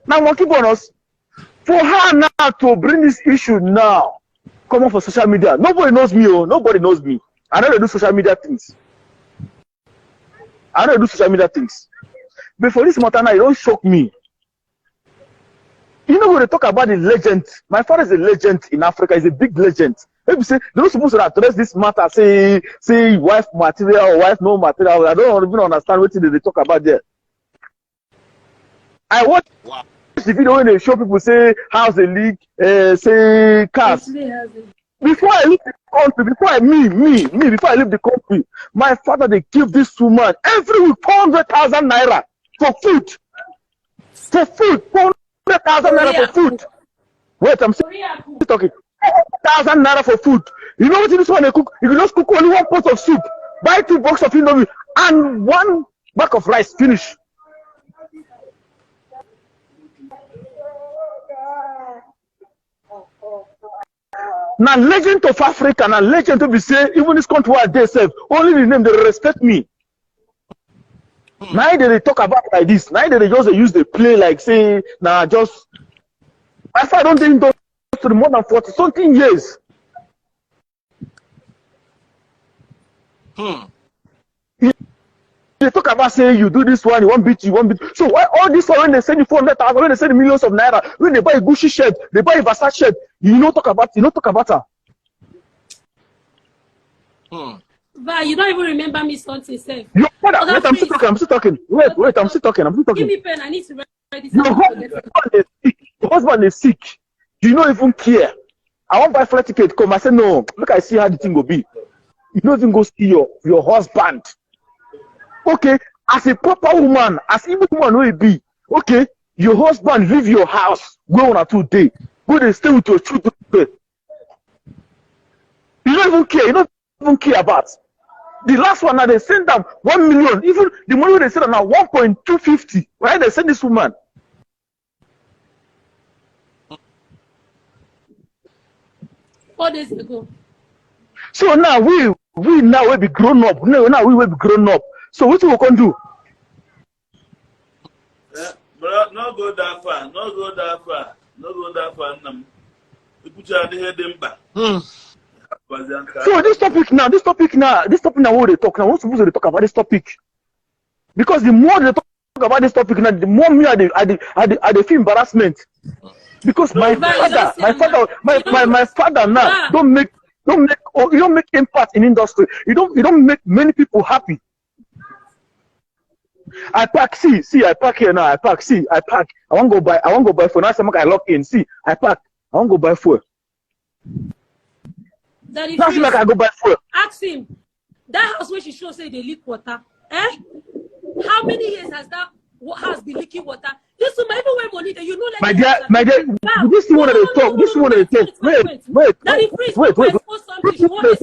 Now monkey bonus. For her now to bring this issue now, come on for social media. Nobody knows me, oh, nobody knows me. I don't do social media things. But for this matter now, it don't shock me. You know when they talk about the legend, my father is a legend in Africa, he's a big legend. Maybe say they're not supposed to address this matter, say wife material or wife no material. I don't even understand what they talk about there. I watch the video when they show people say house a leak, say cars. Before I leave the country, before I leave the country, my father they give this woman every week 400,000 naira for food. For food, 400,000 naira for food. Wait, I'm still talking. 400,000 naira for food. You know what this one they cook? You can just cook only one pot of soup, buy 2 boxes of indomie, and 1 bag of rice. Finish. Now legend of Africa, now legend to be say even this country where they serve, only the name they respect me. Now they talk about like this. Now they just use the play like say now just my father don't think to the more than 40 something years. They talk about say you do this one, you won't beat you, won't beat. So why all this one when they send you 400,000, when they send you millions of naira, when they buy a Gucci shirt, they buy a Versace shirt, you don't talk about her. But you don't even remember me something, sir. Your father, wait, I'm still talking. Wait, I'm still talking. Give me pen, I need to write this. Your husband is sick. You don't even care. I want to buy flight ticket. Come, I say no. Look, I see how the thing will be. You don't even go see your husband. Okay, as a proper woman, as even woman will be, okay, your husband leave your house, go on a 2 days, go and stay with your children. You don't even care, you don't even care about. The last one now they send them 1 million, even the money they send them now 1.250. Right? They send this woman. Four days ago. So now we now will be grown up. Now we will be grown up. So what we can do? Yeah, but not go that far. Not go that far. Not go that far. You put your head in back. So this topic now, what they talk now, we're supposed to talk about this topic. Because the more they talk about this topic now, the more me I feel embarrassment. Because my father now don't make impact in industry. You don't make many people happy. I pack, see, I pack here now. I pack. I want to go buy for now. I lock in. See, I pack. I want to go buy fuel. Daddy, Now like I go buy fuel. ask him. That house where she show say they leak water. Eh? How many years has that house been leaking water? This woman even when money that you know like My dear, this one they talk. This one they talk. Wait. Daddy, please, wait. No, this one they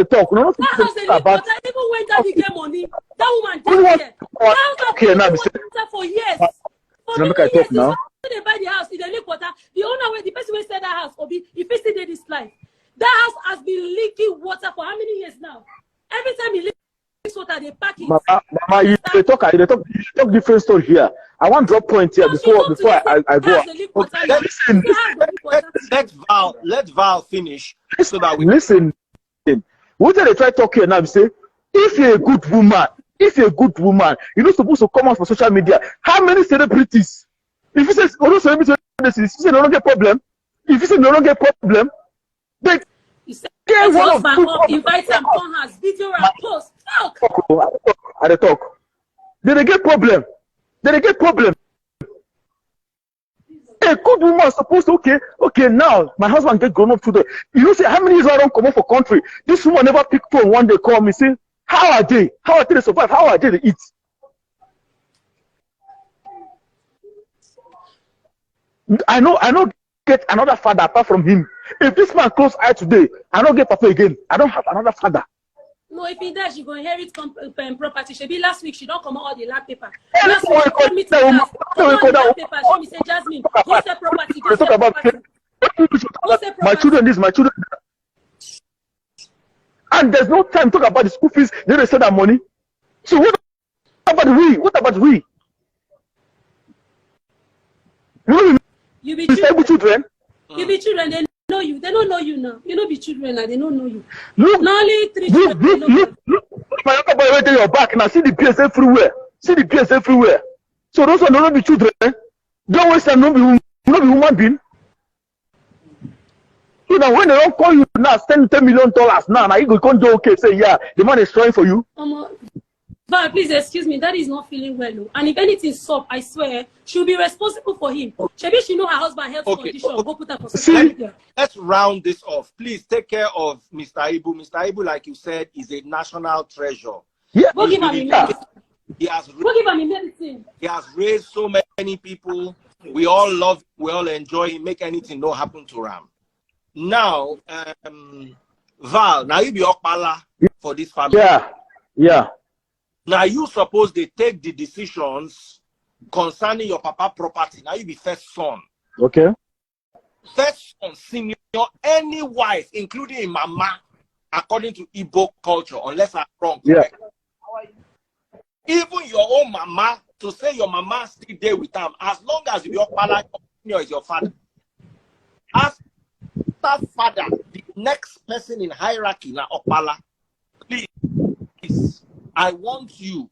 talk. No, that house they leak about. water. Even when Daddy get money, that woman died here. Okay, now water for years. For Let me many talk years, now. they buy the house, they leak water. The owner, the person who said that house, Obi, if he still did this life, that house has been leaking water for how many years now? Every time he leaks water, they pack it. Mama, they talk different story here. I want drop point here before I go. Okay, let Val finish so that we listen. What they try talk here now? Say, if you're a good woman, you're not supposed to come out for social media. How many celebrities? If you say no celebrities, if you say no don't get problem, they get one of two. Invite them on has video and post. Fuck. I talk. They get problem. A good woman is supposed to okay now my husband get grown up today. You know say how many years I don't come out for country? This woman never pick phone one day call me say how are they survive? How are they eat? I know get another father apart from him. If this man close eye today, I don't get papa again. I don't have another father. No, if he does, she go inherit property. She be last week, she don't come out all the land paper. Hey, Last week, she come meet me land paper. She say, Jasmine, who's the property? They talk about my children this, my children that. And there's no time to talk about the school fees. They send that money. So what about we? You be children. You be children. They know you. They don't know you now. You know be children and they don't know you. Look, not only 3 children. Look. My younger boy right there your back now. See the PS everywhere. So those are not be children. Don't waste time. Not be human being. So now when they don't call you now, spend $10 million now you go do okay. Say yeah, the man is trying for you. But please excuse me, that is not feeling well. And if anything's up, I swear, she'll be responsible for him. Maybe she know her husband health condition. Go put her for social media. Let's round this off. Please take care of Mr. Ibu. Mr. Ibu, like you said, is a national treasure. Yeah. Go give him medicine. He has raised so many people. We all love, we all enjoy him. Make anything no happen to Ram. Now, Val, now you be Okpala for this family. Yeah. Now you suppose they take the decisions concerning your papa property. Now you be first son. Okay. First son, senior, any wife, including mama, according to Igbo culture, unless I'm wrong. Yeah. Even your own mama, to say your mama still there with them, as long as your father is your father. As that father, the next person in hierarchy, now Okpala, please, I want you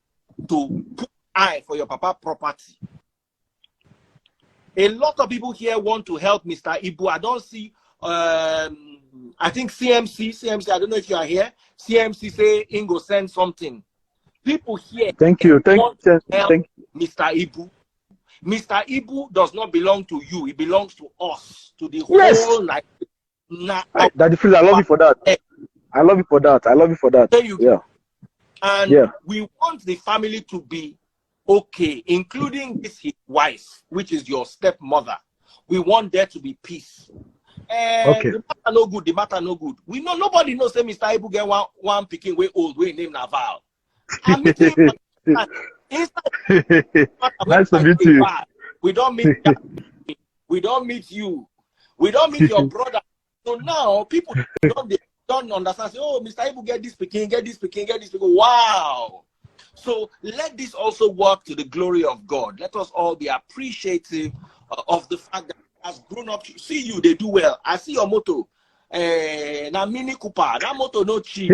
to put eye for your papa property. A lot of people here want to help Mr. Ibu. I don't see, I think CMC, I don't know if you are here. CMC say Ingo send something. People here thank you. Mr. Ibu. Mr. Ibu does not belong to you. It belongs to us, to the whole night. Daddy Freeze, I love you for that. I love you for that. There you go. Yeah. And we want the family to be okay, including his wife, which is your stepmother. We want there to be peace. And the matter no good. We know nobody knows say Mr. Ibu get one picking way old, way named Naval. Nice to meet you. We don't meet that. We don't meet you. We don't meet your brother So now people don't understand. Say, oh, Mr. Ibu, get this picking, get this picking, get this picking. Wow. So let this also work to the glory of God. Let us all be appreciative of the fact that as grown up, see you, they do well. I see your motto. Na Mini Cooper, that motor no cheap.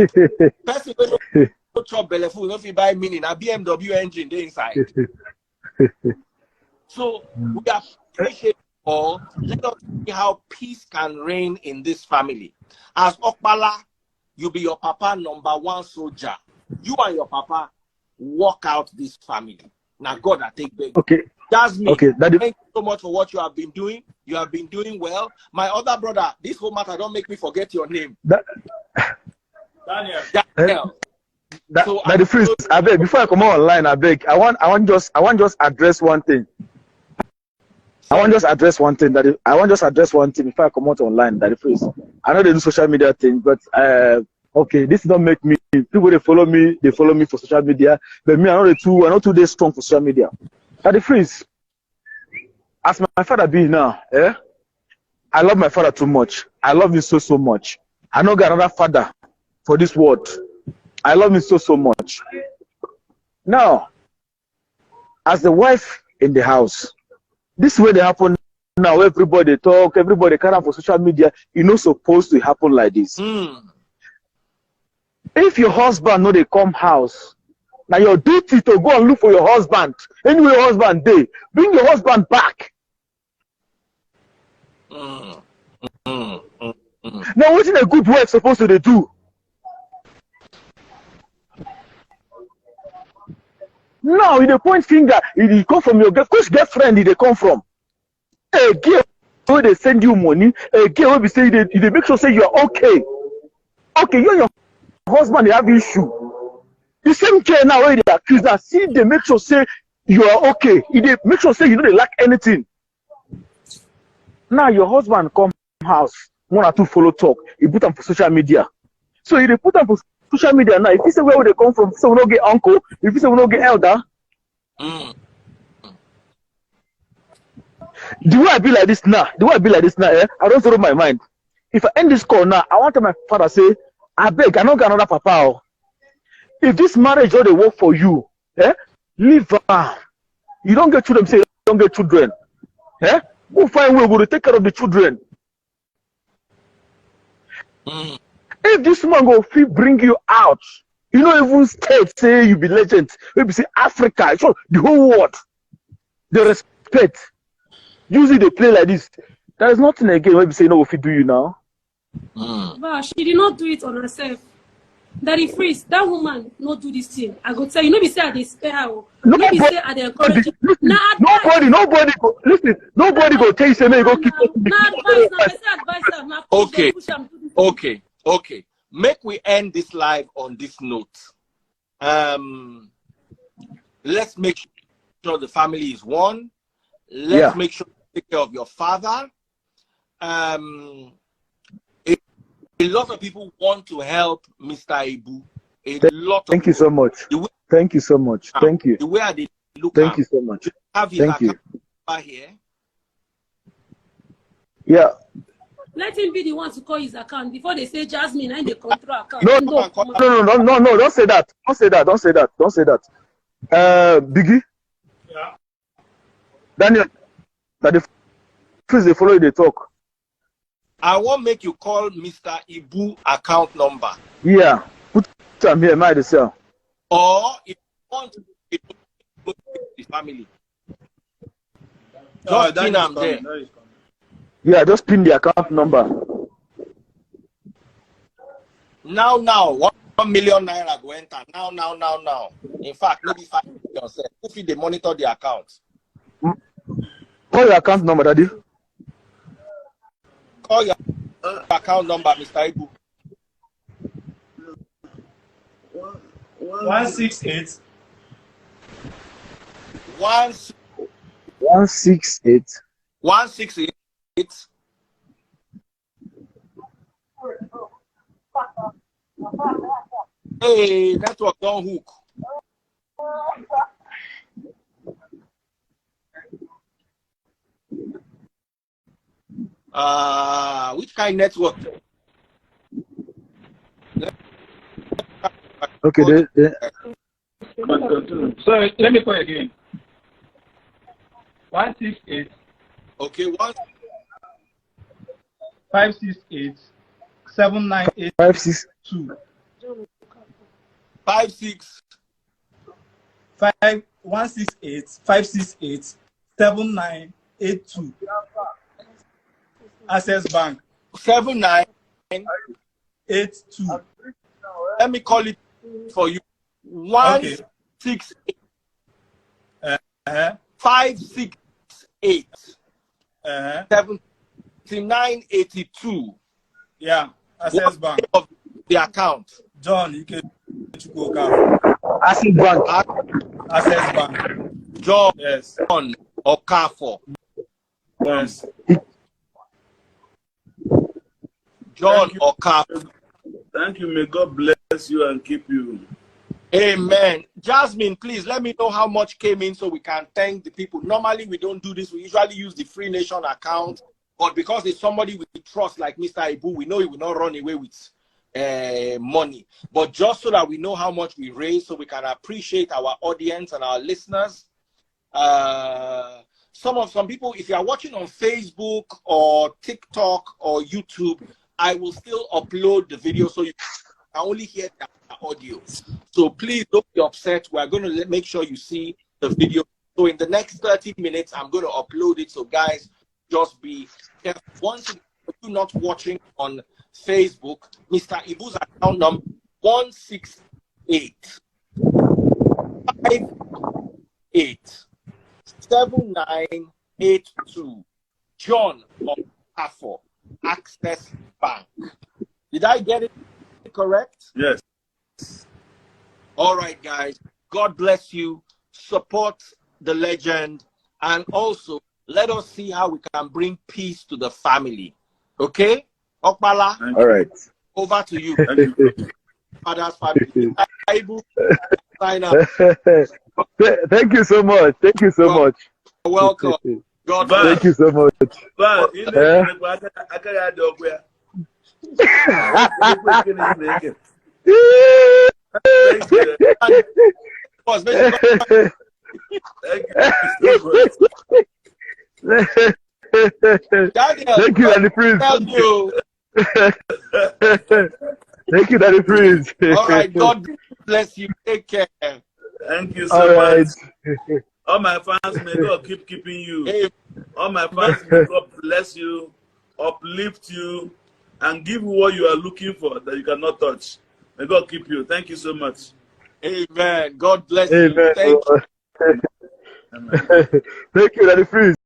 Person no chop belly food, no fit buy Mini, na BMW engine they inside. So we appreciate all. Let us see how peace can reign in this family. As Okpala, you be your papa #1 soldier. You and your papa walk out this family. Now God, I take back. Okay. Jasmine, okay. Thank you so much for what you have been doing. You have been doing well. My other brother, this whole matter don't make me forget your name. Daniel. Daniel. So the first, I beg, before I come online, I beg, I want just address one thing. I want just address one thing before I come out online. That the first, I know they do social media thing, but okay, this don't make me. People they follow me for social media, but me, I'm not too strong for social media. That the first, as my father be now, I love my father too much. I love him so much. I don't got another father for this world. I love him so much. Now, as the wife in the house, this way they happen now. Everybody talk, everybody carry on for social media. It's not supposed to happen like this. If your husband know they come house, now your duty to go and look for your husband. Anyway, your husband day, bring your husband back. Now, what's a good wife supposed to do? Now, they point finger, it come from your girlfriend, they come from. A girl where they send you money, a girl where they say they make sure say you are okay. Okay, you and your husband they have issue. The same care now where they accuse that, see they make sure say you are okay. They make sure say you know they lack anything. Now your husband come house, 1 or 2 follow talk, he put them for social media. So if they put them for social media now, if you say where they come from, so we don't get uncle, if you say we don't get elder. The way I be like this now, I don't throw my mind. If I end this call now, I want to my father say, I beg, I don't got another papa. If this marriage all they work for you, leave her. You don't get children, say you don't get children. Go find way to take care of the children. If this man go bring you out, you know even state say you be legend, maybe say Africa, so the whole world, the respect. Usually they play like this. There is nothing again. Maybe say no, if you do you now. But she did not do it on herself. Daddy Freeze, that woman not do this thing. I go tell you, nobody say I dey spare her. Nobody say I dey encourage you. Nobody go listen. Nobody go tell you say me go keep. Okay. Make we end this live on this note. Let's make sure the family is one. Let's make sure you take care of your father. A lot of people want to help Mr. Ibu. Thank you so much. Thank you so much. Thank you. The way they look. Thank you so much. Have his Thank you. account here. Yeah. Let him be the one to call his account before they say Jasmine and the control account. No. Don't say that. Don't say that. Biggie. Yeah. Daniel. That the please they follow the talk. I want make you call Mr. Ibu account number. Yeah. Put them here, my self. Or if you want to go to the family. Just pin them there. Yeah, just pin the account number. Now, 1 million naira go enter. Now. In fact, maybe 5 million. If they monitor the accounts. Call your account number, Daddy. Call your account number, Mr. Ibu. 168. 168. 168. Hey, network don't hook. Which kind network? Okay, So let me call again. 168. Okay, 568 798 56. 56 168 568 7982. Access Bank 7982. Let me call it for you. 168 568 7982. Yeah, Access What's Bank. of the account? John, you can go. Access Bank. Access Bank. John Yes. Okafor. Yes. John Okafor. Thank you. May God bless you and keep you. Amen. Jasmine, please let me know how much came in so we can thank the people. Normally, we don't do this. We usually use the Free Nation account. But because it's somebody we trust like Mr. Ibu, we know he will not run away with money. But just so that we know how much we raise, so we can appreciate our audience and our listeners. Some people, if you are watching on Facebook or TikTok or YouTube, I will still upload the video so you can only hear the audio. So please don't be upset. We're going to make sure you see the video. So in the next 30 minutes, I'm going to upload it. So guys, just be careful. Once you're not watching on Facebook, Mr. Ibu's account number 168 58 7982. John Okafor, Access Bank. Did I get it correct? Yes. All right, guys. God bless you. Support the legend. And also, let us see how we can bring peace to the family. Okay? Okpala, All right. over to you. Thank you. Father's family. Ibu, sign up. Thank you so much. Thank you so much. Welcome. God Bye. bless. Thank you so much. But in the Thank you. Boss, make sure- Thank you. Daniel, Thank you, Daddy Prince. tell you. Thank you, Daddy Prince. All right, God bless you. Take care. Thank you All so right. much. All my fans, may God keep keeping you. Hey, All my fans, may God bless you, uplift you, and give you what you are looking for that you cannot touch. May God keep you. Thank you so much. amen. God bless Amen. you. Thank you. Amen. Thank you, Daddy Prince.